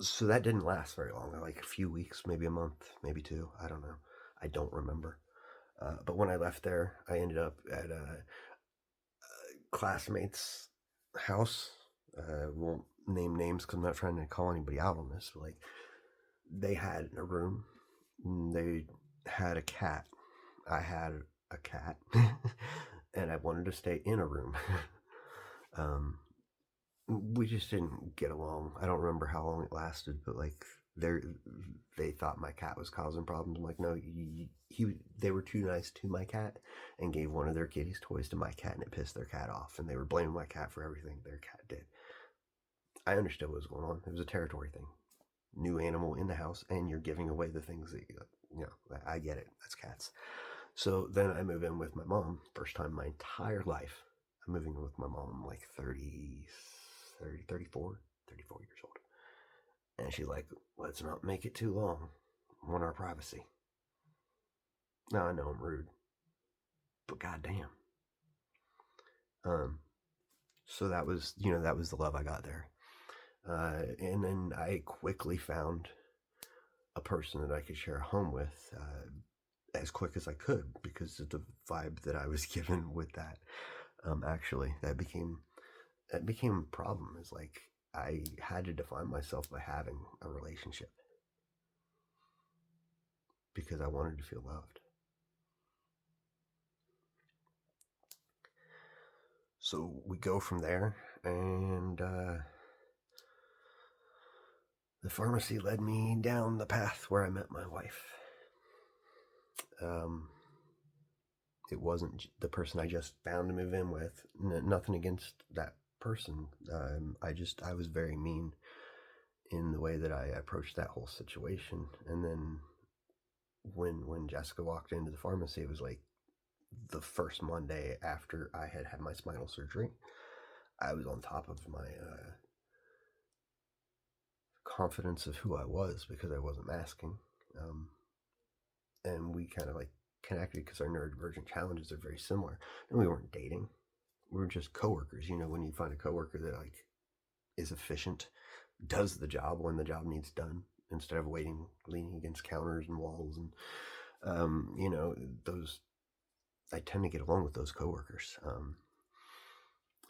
So that didn't last very long, like a few weeks, maybe a month, maybe 2, I don't know. I don't remember. But when I left there, I ended up at a classmate's house. Won't name names because I'm not trying to call anybody out on this, but like they had a room, they had a cat. I had a cat, and I wanted to stay in a room. We just didn't get along. I don't remember how long it lasted, but like they thought my cat was causing problems. I'm like, no, they were too nice to my cat and gave one of their kitties' toys to my cat, and it pissed their cat off, and they were blaming my cat for everything their cat did. I understood what was going on. It was a territory thing. New animal in the house, and you're giving away the things that I get it. That's cats. So then I move in with my mom. First time in my entire life. I'm moving in with my mom. I'm like 34 years old. And she's like, let's not make it too long. I want our privacy. Now I know I'm rude, but goddamn. So that was, that was the love I got there. And then I quickly found a person that I could share a home with as quick as I could because of the vibe that I was given with that. Actually, that became a problem. Is like I had to define myself by having a relationship because I wanted to feel loved. So we go from there, and the pharmacy led me down the path where I met my wife. It wasn't the person I just found to move in with. Nothing against that person. I was very mean in the way that I approached that whole situation. And then when Jessica walked into the pharmacy, it was like the first Monday after I had my spinal surgery. I was on top of my confidence of who I was because I wasn't masking. And we kind of like connected because our neurodivergent challenges are very similar. And we weren't dating. We were just coworkers. When you find a coworker that like is efficient, does the job when the job needs done instead of leaning against counters and walls. And, those, I tend to get along with those coworkers.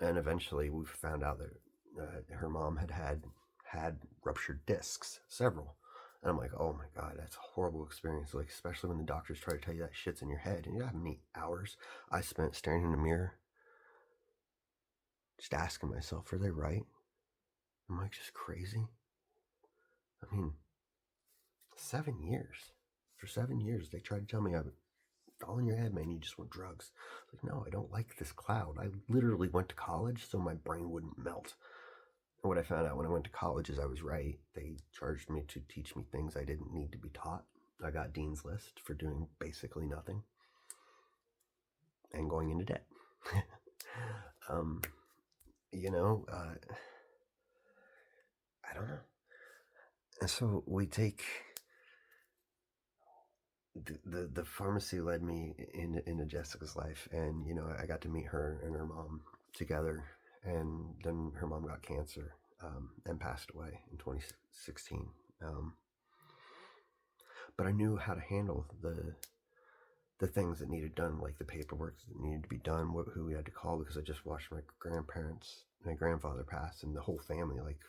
And eventually we found out that her mom had ruptured discs, several. And I'm like, oh my God, that's a horrible experience. Like, especially when the doctors try to tell you that shit's in your head. And you know how many hours I spent staring in the mirror, just asking myself, are they right? Am I just crazy? I mean, 7 years. For 7 years, they tried to tell me I would all in your head, man. You just want drugs. Like, no, I don't like this cloud. I literally went to college so my brain wouldn't melt. And what I found out when I went to college is I was right. They charged me to teach me things I didn't need to be taught. I got Dean's List for doing basically nothing and going into debt. You know, I don't know. And so we take the pharmacy led me into Jessica's life, and I got to meet her and her mom together, and then her mom got cancer and passed away in 2016. But I knew how to handle the things that needed done, like the paperwork that needed to be done, who we had to call, because I just watched my grandfather pass, and the whole family, like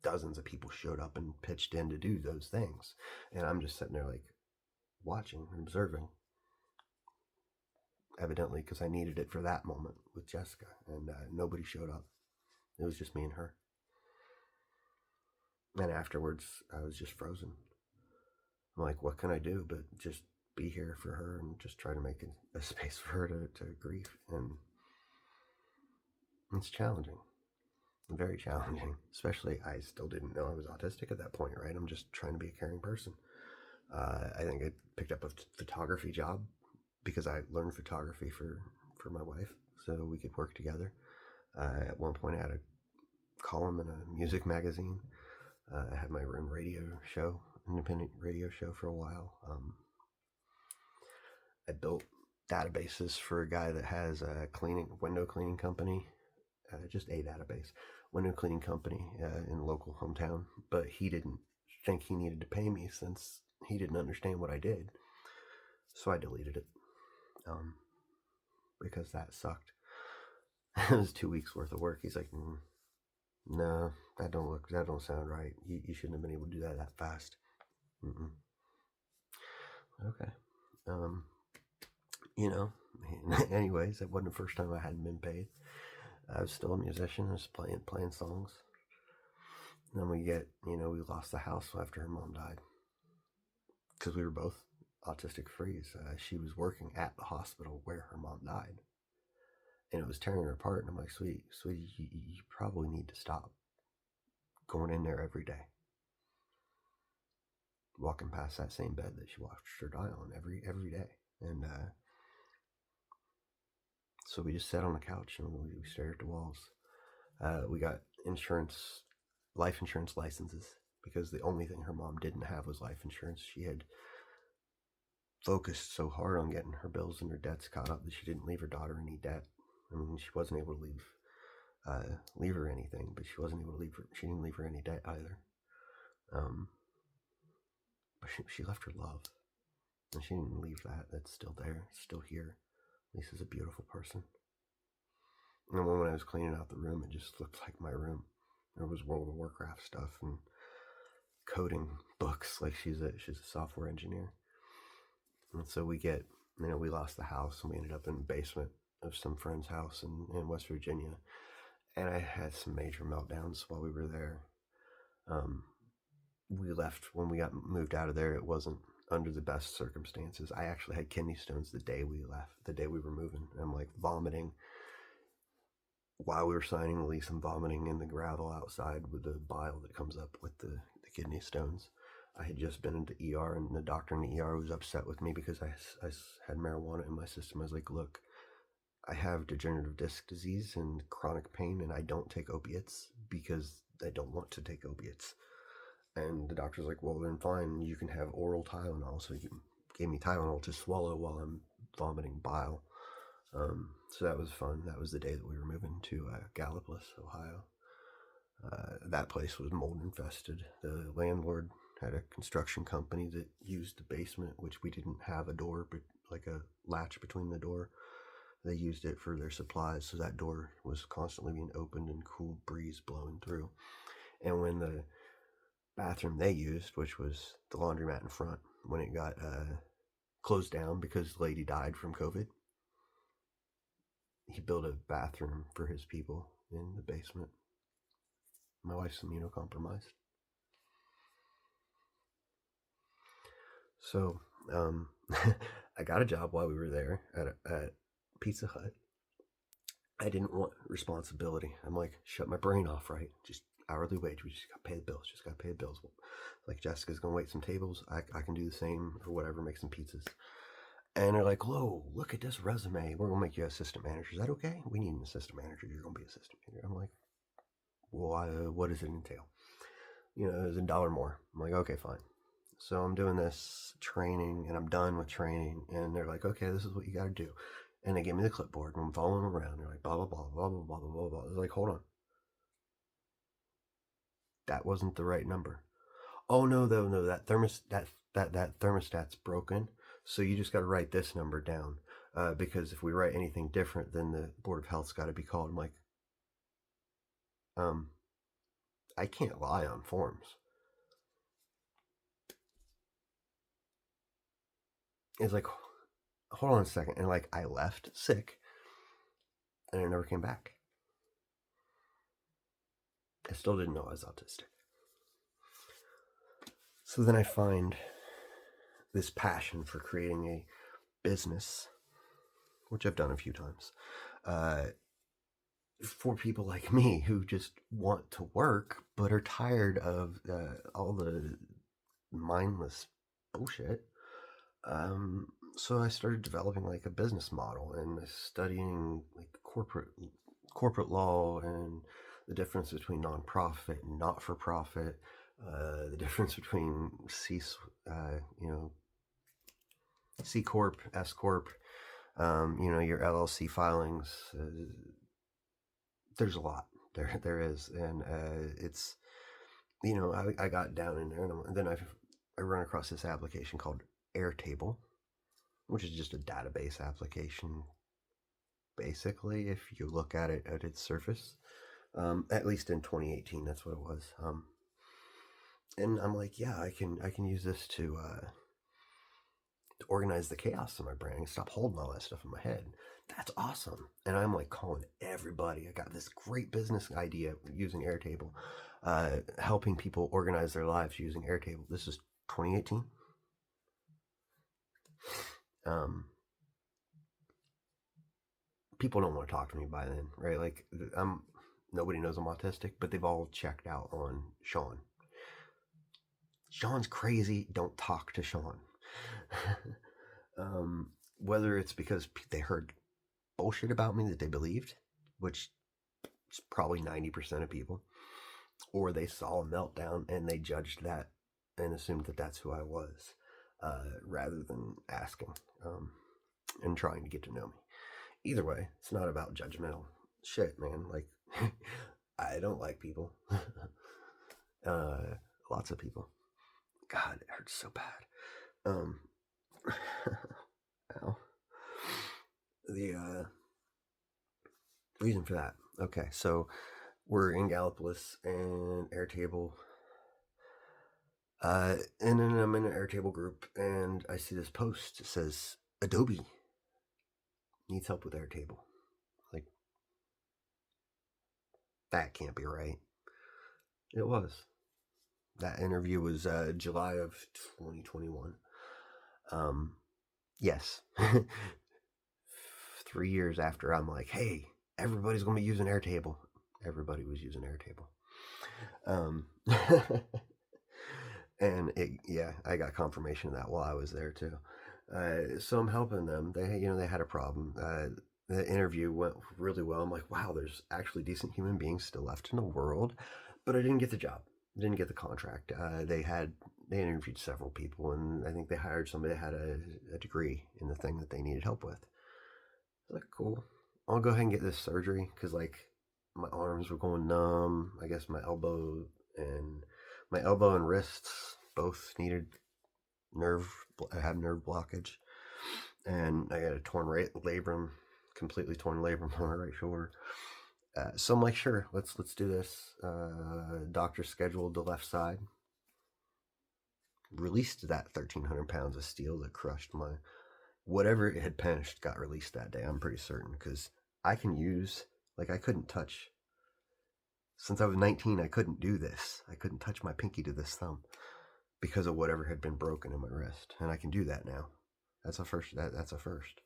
dozens of people showed up and pitched in to do those things, and I'm just sitting there like watching and observing, evidently because I needed it for that moment with Jessica, and nobody showed up. It was just me and her. And afterwards, I was just frozen. I'm like, what can I do but just be here for her and just try to make a space for her to grieve? And it's challenging, very challenging. Especially, I still didn't know I was autistic at that point, right? I'm just trying to be a caring person. I think I picked up a photography job because I learned photography for my wife, so we could work together. At one point, I had a column in a music magazine. I had my own independent radio show for a while. I built databases for a guy that has a window cleaning company, just a database, window cleaning company in a local hometown. But he didn't think he needed to pay me since he didn't understand what I did. So I deleted it because that sucked. It was 2 weeks worth of work. He's like, no, that don't sound right. You shouldn't have been able to do that fast. Mm-mm. Okay. Anyways, that wasn't the first time I hadn't been paid. I was still a musician. I was playing songs. And then we lost the house after her mom died because we were both autistic freeze. She was working at the hospital where her mom died, and it was tearing her apart. And I'm like, sweetie, you probably need to stop going in there every day, walking past that same bed that she watched her die on every day. And so we just sat on the couch and we stared at the walls. We got life insurance licenses, because the only thing her mom didn't have was life insurance. She had focused so hard on getting her bills and her debts caught up that she didn't leave her daughter any debt. I mean, she wasn't able to leave her anything, but she wasn't able to she didn't leave her any debt either. But she left her love, and she didn't leave that. That's still there, it's still here. Lisa's a beautiful person. And when I was cleaning out the room, it just looked like my room. There was World of Warcraft stuff and coding books. Like she's a software engineer. And so we lost the house and we ended up in the basement of some friend's house in West Virginia. And I had some major meltdowns while we were there. We left when we got moved out of there. It wasn't under the best circumstances. I actually had kidney stones the day we left, the day we were moving. I'm like vomiting while we were signing the lease. I'm vomiting in the gravel outside with the bile that comes up with the kidney stones. I had just been in the ER, and the doctor in the ER was upset with me because I had marijuana in my system. I was like, look, I have degenerative disc disease and chronic pain, and I don't take opiates because I don't want to take opiates. And the doctor's like, well, then fine, you can have oral Tylenol. So he gave me Tylenol to swallow while I'm vomiting bile. So that was fun. That was the day that we were moving to Gallipolis, Ohio. That place was mold infested. The landlord had a construction company that used the basement, which we didn't have a door, but like a latch between the door. They used it for their supplies, so that door was constantly being opened and cool breeze blowing through. And when the bathroom they used, which was the laundromat in front, when it got closed down because the lady died from COVID, he built a bathroom for his people in the basement. My wife's immunocompromised. So I got a job while we were there at Pizza Hut. I didn't want responsibility. I'm like, shut my brain off, right? Just hourly wage. We just got to pay the bills. Just got to pay the bills. Like, Jessica's going to wait some tables. I can do the same or whatever, make some pizzas. And they're like, whoa, look at this resume. We're going to make you assistant manager. Is that okay? We need an assistant manager. You're going to be assistant manager. I'm like, well, what does it entail? You know, it was $1 more. I'm like, okay, fine. So I'm doing this training and I'm done with training. And they're like, okay, this is what you got to do. And they give me the clipboard and I'm following around. They're like, blah, blah, blah, blah, blah, blah, blah, blah. I was like, hold on. That wasn't the right number. Oh, no, that thermostat's broken. So you just got to write this number down. Because if we write anything different, then the Board of Health's got to be called. I'm like, I can't lie on forms. It's like, hold on a second. And like, I left sick and I never came back. I still didn't know I was autistic. So then I find this passion for creating a business, which I've done a few times, for people like me who just want to work but are tired of all the mindless bullshit. So I started developing like a business model and studying like corporate law and the difference between nonprofit and not-for-profit, the difference between C Corp, S Corp, your LLC filings. There's a lot. There is, and it's, I got down in there, and then I run across this application called Airtable, which is just a database application. Basically, if you look at it at its surface, at least in 2018, that's what it was. And I'm like, yeah, I can use this to organize the chaos in my brain and stop holding all that stuff in my head. That's awesome. And I'm like calling everybody. I got this great business idea using Airtable, helping people organize their lives using Airtable. This is 2018. People don't want to talk to me by then, right? Like, nobody knows I'm autistic, but they've all checked out on Sean. Sean's crazy. Don't talk to Sean. whether it's because they heard bullshit about me that they believed, which is probably 90% of people, or they saw a meltdown and they judged that and assumed that that's who I was, rather than asking and trying to get to know me. Either way, it's not about judgmental shit, man. Like, I don't like people. Lots of people. God, it hurts so bad. Ow. The reason for that. Okay, so we're in Gallipolis and Airtable. And then I'm in an Airtable group and I see this post. It says, Adobe needs help with Airtable. Like, that can't be right. It was. That interview was July of 2021. Yes. 3 years after I'm like, hey, everybody's going to be using Airtable. Everybody was using Airtable. And I got confirmation of that while I was there too. So I'm helping them. They had a problem. The interview went really well. I'm like, wow, there's actually decent human beings still left in the world, but I didn't get the job. Didn't get the contract. They interviewed several people, and I think they hired somebody that had a degree in the thing that they needed help with. I was like, cool. I'll go ahead and get this surgery because like my arms were going numb. I guess my elbow and wrists both needed I had nerve blockage, and I got a torn labrum, completely torn labrum on my right shoulder. So I'm like, sure, let's do this. Doctor scheduled the left side. Released that 1,300 pounds of steel that crushed my whatever it had pinched. Got released that day. I'm pretty certain because I couldn't touch. Since I was 19, I couldn't do this. I couldn't touch my pinky to this thumb because of whatever had been broken in my wrist, and I can do that now. That's a first. That's a first.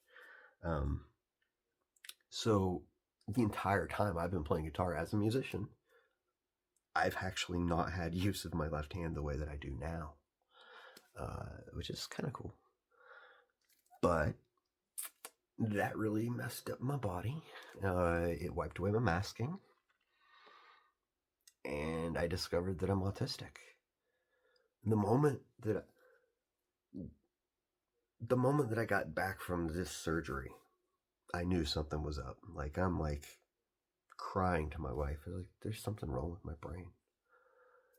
So the entire time I've been playing guitar as a musician, I've actually not had use of my left hand the way that I do now, which is kind of cool. But that really messed up my body. It wiped away my masking, and I discovered that I'm autistic. The moment that I got back from this surgery, I knew something was up. Like, I'm like crying to my wife. I was like, there's something wrong with my brain.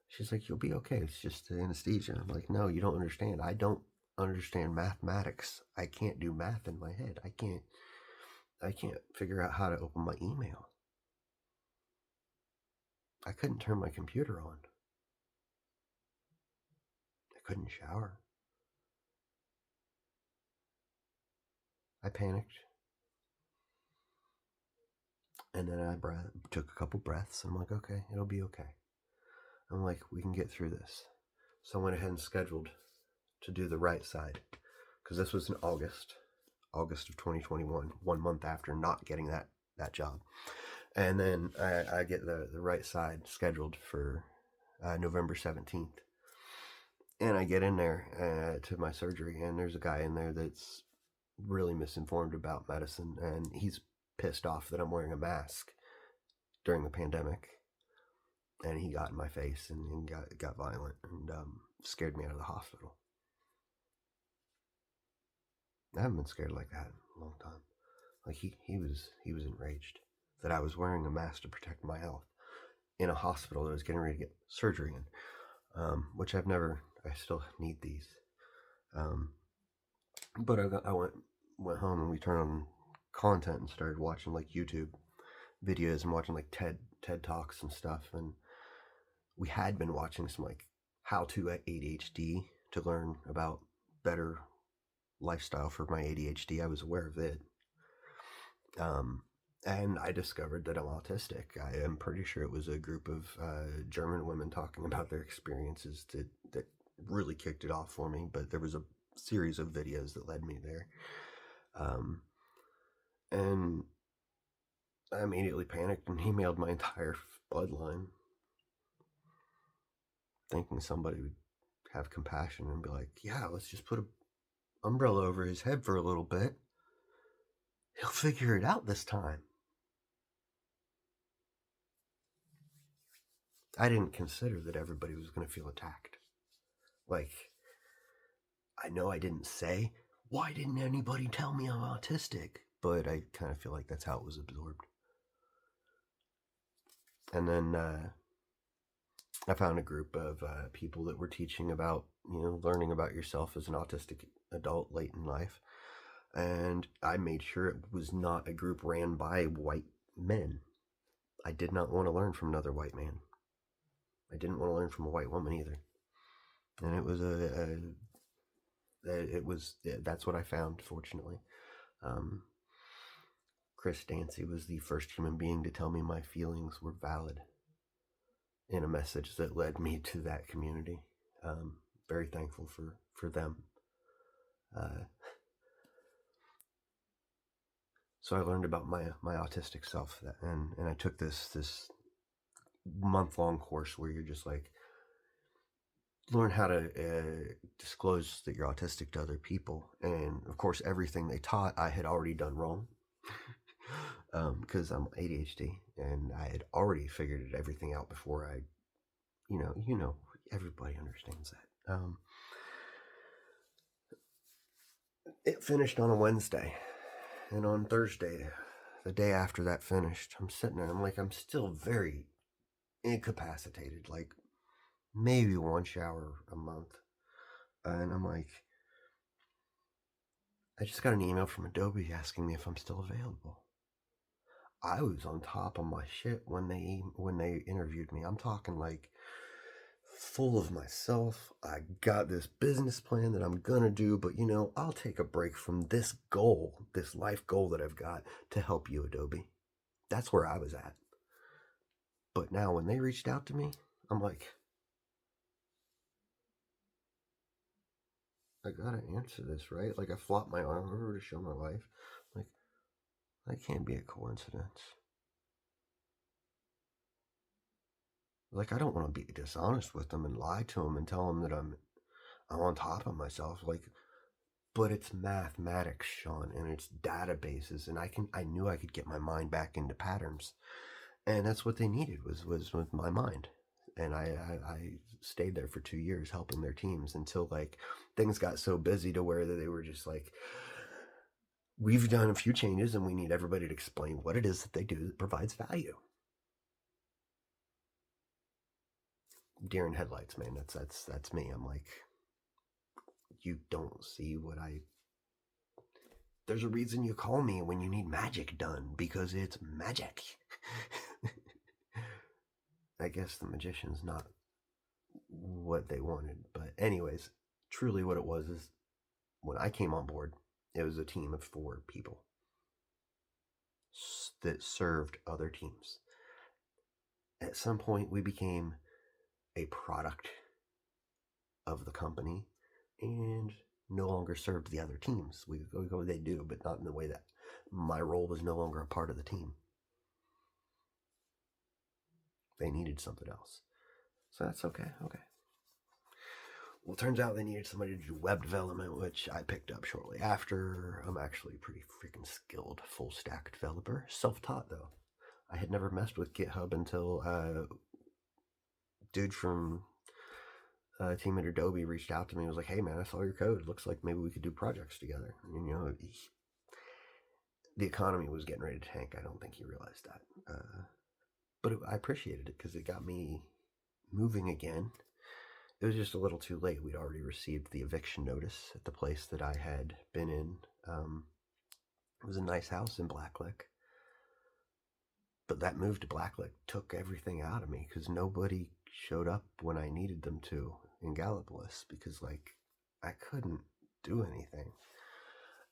She's like, you'll be okay. It's just the anesthesia. I'm like, no, you don't understand. I don't understand mathematics. I can't do math in my head. I can't figure out how to open my email. I couldn't turn my computer on. I couldn't shower. I panicked. And then I took a couple breaths. I'm like, okay, it'll be okay. I'm like, we can get through this. So I went ahead and scheduled to do the right side because this was in August of 2021, 1 month after not getting that job. And then I get the right side scheduled for November 17th. And I get in there to my surgery, and there's a guy in there that's really misinformed about medicine, and he's pissed off that I'm wearing a mask during the pandemic. And he got in my face and got violent and scared me out of the hospital. I haven't been scared like that in a long time. Like he was enraged that I was wearing a mask to protect my health in a hospital that was getting ready to get surgery in, which I still need these. But I went home and we turned on content and started watching like YouTube videos and watching like TED Talks and stuff. And we had been watching some like how to ADHD to learn about better lifestyle for my ADHD. I was aware of it. And I discovered that I'm autistic. I am pretty sure it was a group of German women talking about their experiences that really kicked it off for me. But there was a series of videos that led me there. And I immediately panicked and emailed my entire bloodline, thinking somebody would have compassion and be like, yeah, let's just put an umbrella over his head for a little bit. He'll figure it out this time. I didn't consider that everybody was going to feel attacked. Like, I know I didn't say, why didn't anybody tell me I'm autistic? But I kind of feel like that's how it was absorbed. And then I found a group of people that were teaching about, learning about yourself as an autistic adult late in life. And I made sure it was not a group ran by white men. I did not want to learn from another white man. I didn't want to learn from a white woman either. And it was that's what I found, fortunately. Chris Dancy was the first human being to tell me my feelings were valid in a message that led me to that community. Very thankful for them. So I learned about my autistic self, and I took this month-long course where you're just like, learn how to disclose that you're autistic to other people. And of course, everything they taught I had already done wrong, because I'm ADHD, and I had already figured everything out before I, everybody understands that. It finished on a Wednesday, and on Thursday, the day after that finished, I'm sitting there, I'm still very incapacitated, like maybe one shower a month. And I'm like, I just got an email from Adobe asking me if I'm still available. I was on top of my shit when they interviewed me. I'm talking like full of myself. I got this business plan that I'm gonna do, but I'll take a break from this goal, this life goal that I've got to help you, Adobe. That's where I was at. But now when they reached out to me, I'm like, I gotta answer this, right? Like, I flopped my arm over to show my wife. Like, that can't be a coincidence. Like, I don't want to be dishonest with them and lie to them and tell them that I'm on top of myself. Like, but it's mathematics, Sean, and it's databases, and I knew I could get my mind back into patterns, and that's what they needed was with my mind. And I stayed there for 2 years helping their teams until like things got so busy to where they were just like, we've done a few changes and we need everybody to explain what it is that they do that provides value. Deer in headlights, man. That's me. I'm like, you don't see what I. There's a reason you call me when you need magic done, because it's magic. I guess the magician's not what they wanted, but anyways, truly what it was is when I came on board, it was a team of 4 people that served other teams. At some point, we became a product of the company and no longer served the other teams. We go, they do, but not in the way that my role was no longer a part of the team. They needed something else. So that's okay. Okay. Well, it turns out they needed somebody to do web development, which I picked up shortly after. I'm actually a pretty freaking skilled full stack developer. Self-taught, though. I had never messed with GitHub until dude from team at Adobe reached out to me and was like, hey, man, I saw your code. Looks like maybe we could do projects together. And, the economy was getting ready to tank. I don't think he realized that. But I appreciated it because it got me moving again. It was just a little too late. We'd already received the eviction notice at the place that I had been in. It was a nice house in Blacklick. But that move to Blacklick took everything out of me because nobody showed up when I needed them to in Gallipolis because, like, I couldn't do anything.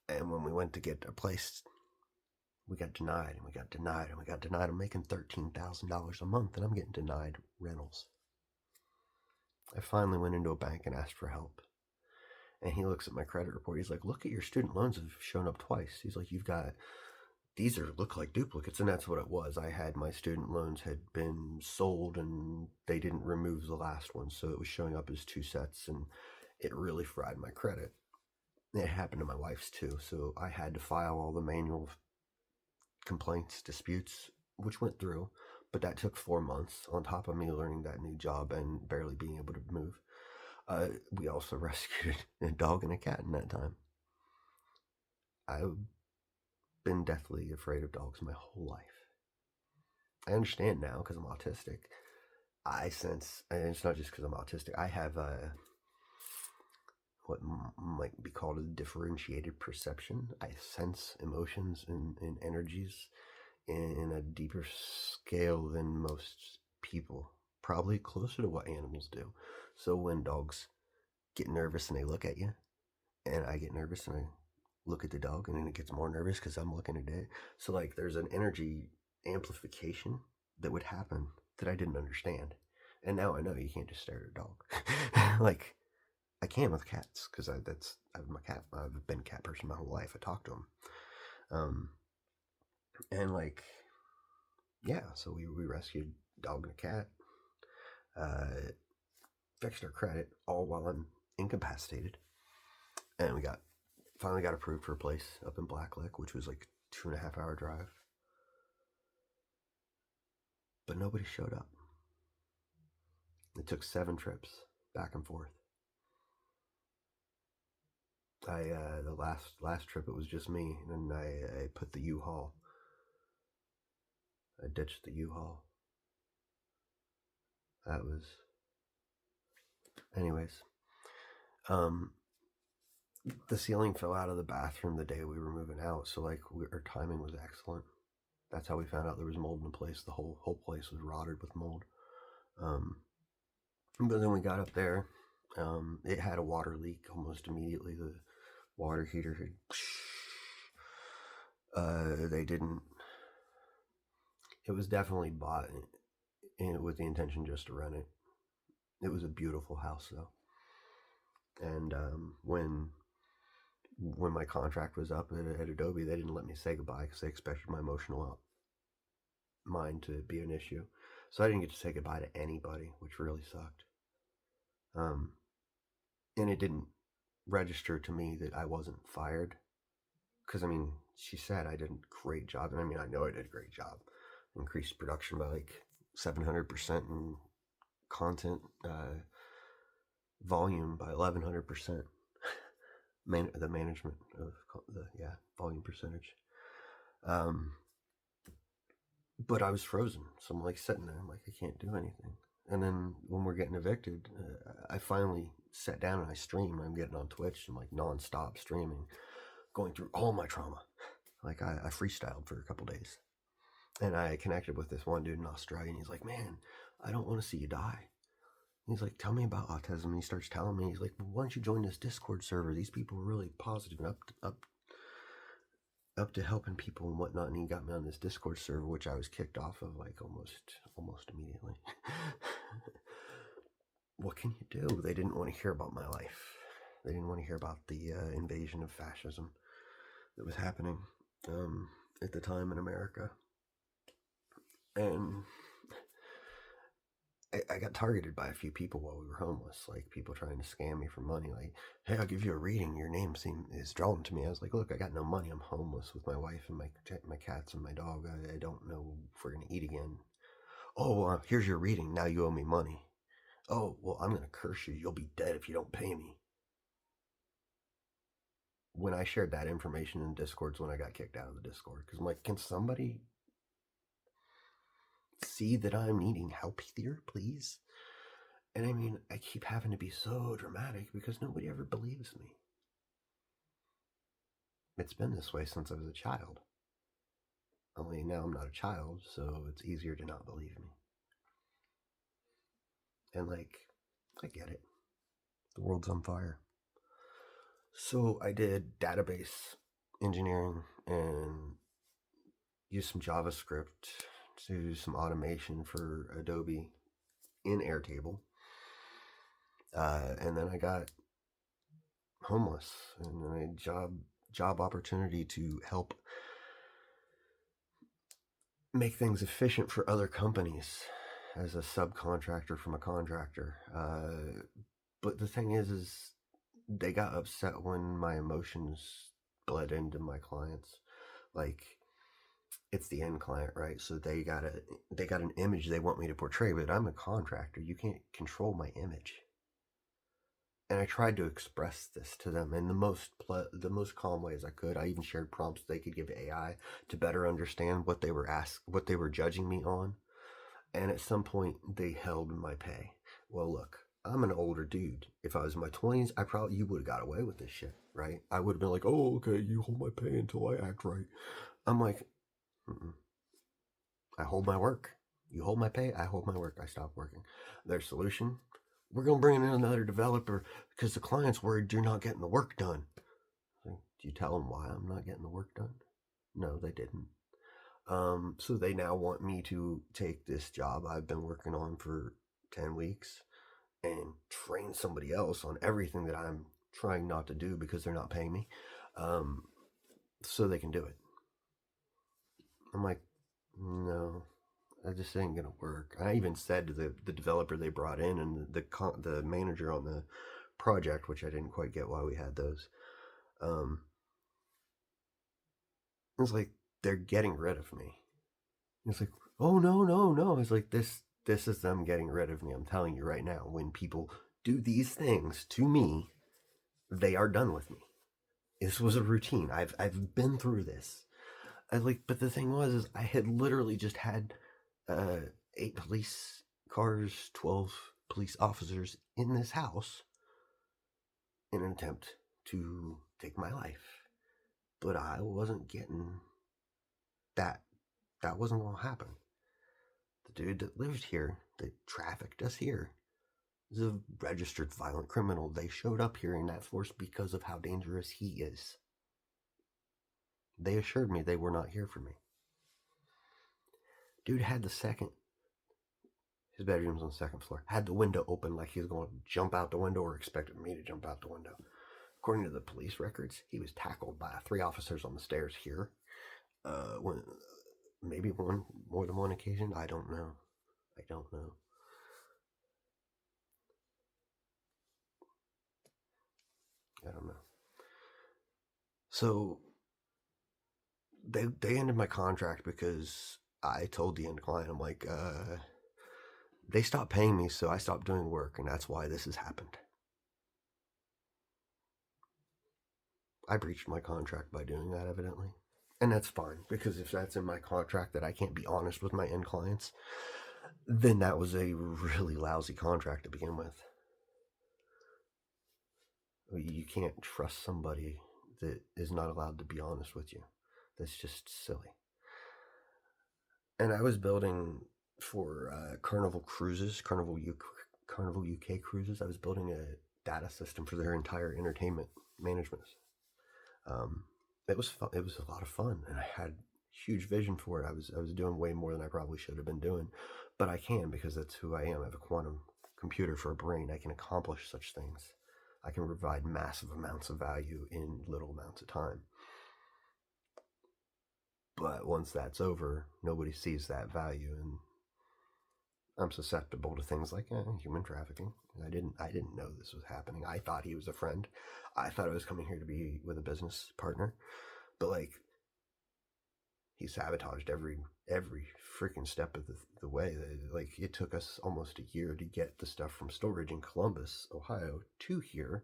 And when we went to get a place, we got denied, and we got denied, and we got denied. I'm making $13,000 a month, and I'm getting denied rentals. I finally went into a bank and asked for help. And he looks at my credit report. He's like, look at your student loans have shown up twice. He's like, you've got, these look like duplicates. And that's what it was. I had my student loans had been sold and they didn't remove the last one. So it was showing up as 2 sets and it really fried my credit. It happened to my wife's too. So I had to file all the manual complaints, disputes, which went through, but that took 4 months on top of me learning that new job and barely being able to move. We also rescued a dog and a cat in that time. I've been deathly afraid of dogs my whole life. I understand now because I'm autistic. I sense, and it's not just because I'm autistic, I have what might be called a differentiated perception. I sense emotions and energies in a deeper scale than most people, probably closer to what animals do. So when dogs get nervous and they look at you, and I get nervous and I look at the dog, and then it gets more nervous because I'm looking at it. So like there's an energy amplification that would happen that I didn't understand. And now I know you can't just stare at a dog. Like I can with cats because I've been a cat person my whole life. I talk to them, and like yeah. So we rescued a dog and a cat, fixed our credit all while I'm incapacitated, and we finally got approved for a place up in Blacklick, which was like 2.5 hour drive. But nobody showed up. It took 7 trips back and forth. The last trip it was just me, and I put the U-Haul. I ditched the U-Haul. That was, anyways. The ceiling fell out of the bathroom the day we were moving out, so like our timing was excellent. That's how we found out there was mold in the place. The whole place was rotted with mold. But then we got up there. It had a water leak almost immediately. The water heater had. They didn't. It was definitely bought with the intention just to rent it. It was a beautiful house though. And when my contract was up at Adobe, they didn't let me say goodbye because they expected my emotional mind to be an issue. So I didn't get to say goodbye to anybody, which really sucked. And it didn't register to me that I wasn't fired. Because, I mean, she said I did a great job. And I mean, I know I did a great job. Increased production by like 700% and content volume by 1100%. The management of the volume percentage. But I was frozen, so I'm like sitting there, I'm like I can't do anything. And then when we're getting evicted, I finally sat down and I stream. I'm getting on Twitch and like nonstop streaming, going through all my trauma. Like I freestyled for a couple days, and I connected with this one dude in Australia, and he's like, "Man, I don't want to see you die." He's like, "Tell me about autism." And he starts telling me, he's like, "Well, why don't you join this Discord server? These people are really positive and up to helping people and whatnot." And he got me on this Discord server, which I was kicked off of like almost immediately. What can you do? They didn't want to hear about my life. They didn't want to hear about the invasion of fascism that was happening at the time in America. And I got targeted by a few people while we were homeless, like people trying to scam me for money. Like, "Hey, I'll give you a reading. Your name is drawn to me." I was like, "Look, I got no money. I'm homeless with my wife and my cats and my dog. I don't know if we're gonna eat again." "Oh, here's your reading. Now you owe me money." "Oh, well, I'm gonna curse you. You'll be dead if you don't pay me." When I shared that information in Discord's when I got kicked out of the Discord, because I'm like, can somebody see that I'm needing help here, please? And I mean, I keep having to be so dramatic because nobody ever believes me. It's been this way since I was a child. Only now I'm not a child, so it's easier to not believe me. And like, I get it. The world's on fire. So I did database engineering and used some JavaScript to do some automation for Adobe in Airtable. And then I got homeless, and then a job opportunity to help make things efficient for other companies as a subcontractor from a contractor. But the thing is they got upset when my emotions bled into my clients. Like, it's the end client, right? So they got an image they want me to portray, but I'm a contractor. You can't control my image. And I tried to express this to them in the most calm way as I could. I even shared prompts they could give AI to better understand what they were judging me on. And at some point, they held my pay. Well, look, I'm an older dude. If I was in my 20s, you would have got away with this shit, right? I would have been like, oh, okay, you hold my pay until I act right. I'm like, mm-mm. I hold my work. You hold my pay, I hold my work. I stop working. Their solution: we're going to bring in another developer because the client's worried you're not getting the work done. Do you tell them why I'm not getting the work done? No, they didn't. So they now want me to take this job I've been working on for 10 weeks and train somebody else on everything that I'm trying not to do because they're not paying me, so they can do it. I'm like, no, that just ain't gonna work. I even said to the developer they brought in and the manager on the project, which I didn't quite get why we had those. It's like they're getting rid of me. It's like, oh no, no, no. It's like this is them getting rid of me. I'm telling you right now, when people do these things to me, they are done with me. This was a routine. I've been through this. But the thing was, is I had literally just had 8 police cars, 12 police officers in this house in an attempt to take my life. But I wasn't getting that. That wasn't going to happen. The dude that lived here, that trafficked us here, is a registered violent criminal. They showed up here in that force because of how dangerous he is. They assured me they were not here for me. Dude had his bedroom's on the second floor, had the window open like he was going to jump out the window or expected me to jump out the window. According to the police records, he was tackled by 3 officers on the stairs here. Maybe more than one occasion. I don't know. I don't know. So they ended my contract because I told the end client, I'm like, they stopped paying me, so I stopped doing work, and that's why this has happened. I breached my contract by doing that, evidently. And that's fine, because if that's in my contract that I can't be honest with my end clients, then that was a really lousy contract to begin with. You can't trust somebody that is not allowed to be honest with you. That's just silly. And I was building for Carnival Cruises, Carnival UK Cruises. I was building a data system for their entire entertainment management. It was fun. It was a lot of fun, and I had huge vision for it. I was doing way more than I probably should have been doing, but I can because that's who I am. I have a quantum computer for a brain. I can accomplish such things. I can provide massive amounts of value in little amounts of time. But once that's over, nobody sees that value, and I'm susceptible to things like human trafficking. I didn't know this was happening. I thought he was a friend. I thought I was coming here to be with a business partner, but like he sabotaged every freaking step of the way. Like it took us almost a year to get the stuff from storage in Columbus, Ohio, to here,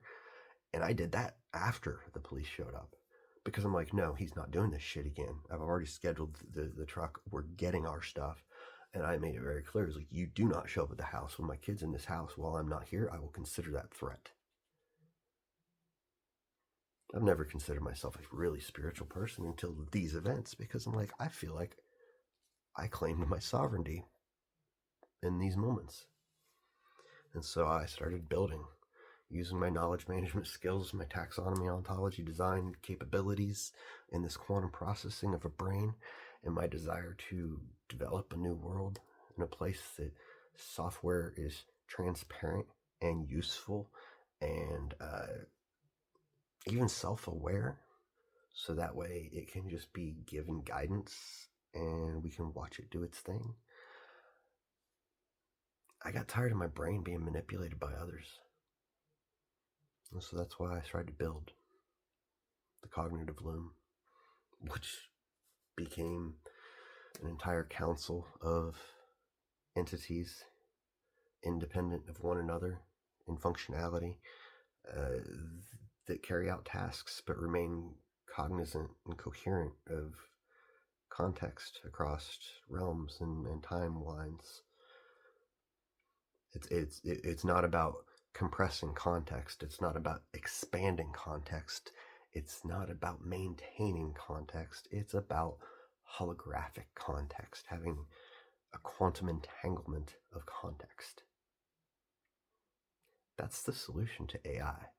and I did that after the police showed up. Because I'm like, no, he's not doing this shit again. I've already scheduled the truck. We're getting our stuff. And I made it very clear. It's like, you do not show up at the house when my kid's in this house while I'm not here. I will consider that threat. I've never considered myself a really spiritual person until these events because I'm like, I feel like I claimed my sovereignty in these moments. And so I started building using my knowledge management skills, my taxonomy, ontology, design capabilities in this quantum processing of a brain, and my desire to develop a new world in a place that software is transparent and useful and even self-aware, so that way it can just be given guidance and we can watch it do its thing. I got tired of my brain being manipulated by others. And so that's why I tried to build the cognitive loom, which became an entire council of entities independent of one another in functionality, uh, that carry out tasks but remain cognizant and coherent of context across realms and timelines. It's not about compressing context. It's not about expanding context. It's not about maintaining context. It's about holographic context, having a quantum entanglement of context. That's the solution to AI.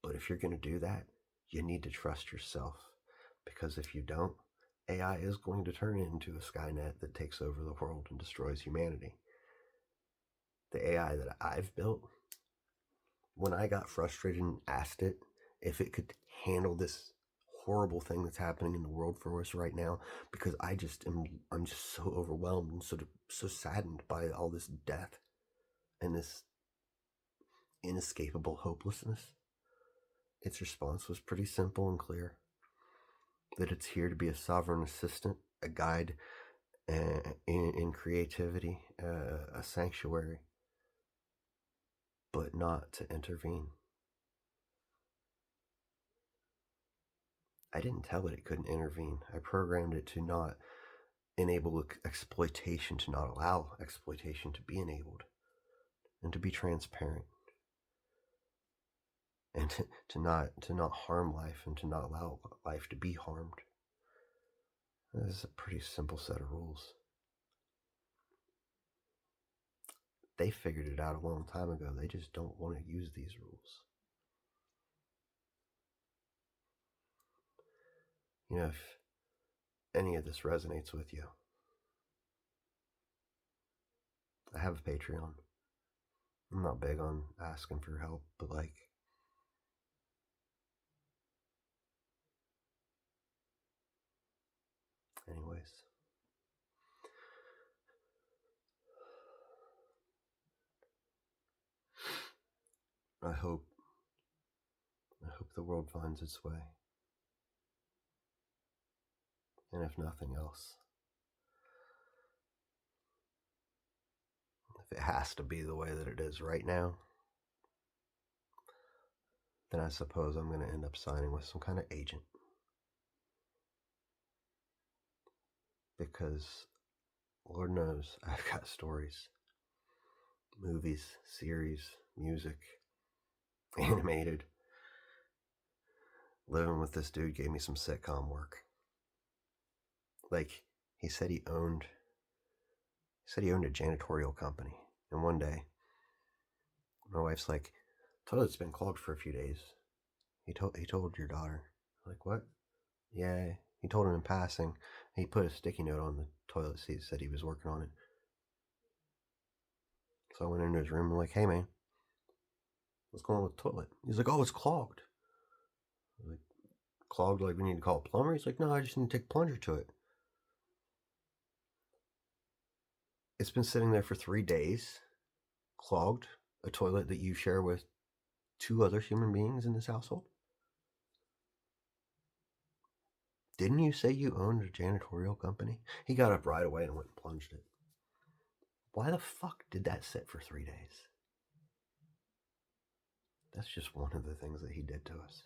But if you're going to do that, you need to trust yourself. Because if you don't, AI is going to turn into a Skynet that takes over the world and destroys humanity. The AI that I've built, when I got frustrated and asked it if it could handle this horrible thing that's happening in the world for us right now, because I'm just so overwhelmed and so saddened by all this death and this inescapable hopelessness. Its response was pretty simple and clear: that it's here to be a sovereign assistant, a guide in creativity, a sanctuary, but not to intervene. I didn't tell it couldn't intervene. I programmed it to not enable exploitation, to not allow exploitation to be enabled, and to be transparent, and to not harm life, and to not allow life to be harmed. This is a pretty simple set of rules. They figured it out a long time ago. They just don't want to use these rules. You know, if any of this resonates with you, I have a Patreon. I'm not big on asking for help, but anyways. I hope the world finds its way. And if nothing else, if it has to be the way that it is right now, then I suppose I'm going to end up signing with some kind of agent. Because Lord knows I've got stories, movies, series, music, animated. Living with this dude gave me some sitcom work. Like, he said he owned a janitorial company. And one day, my wife's like, toilet's been clogged for a few days. He told your daughter. Like, what? Yeah, he told him in passing. He put a sticky note on the toilet seat, said he was working on it. So I went into his room and like, hey man, what's going on with the toilet? He's like, oh, it's clogged. I was like, clogged, like we need to call a plumber? He's like, no, I just need to take a plunger to it. It's been sitting there for 3 days, clogged, a toilet that you share with 2 other human beings in this household. Didn't you say you owned a janitorial company? He got up right away and went and plunged it. Why the fuck did that sit for 3 days? That's just one of the things that he did to us.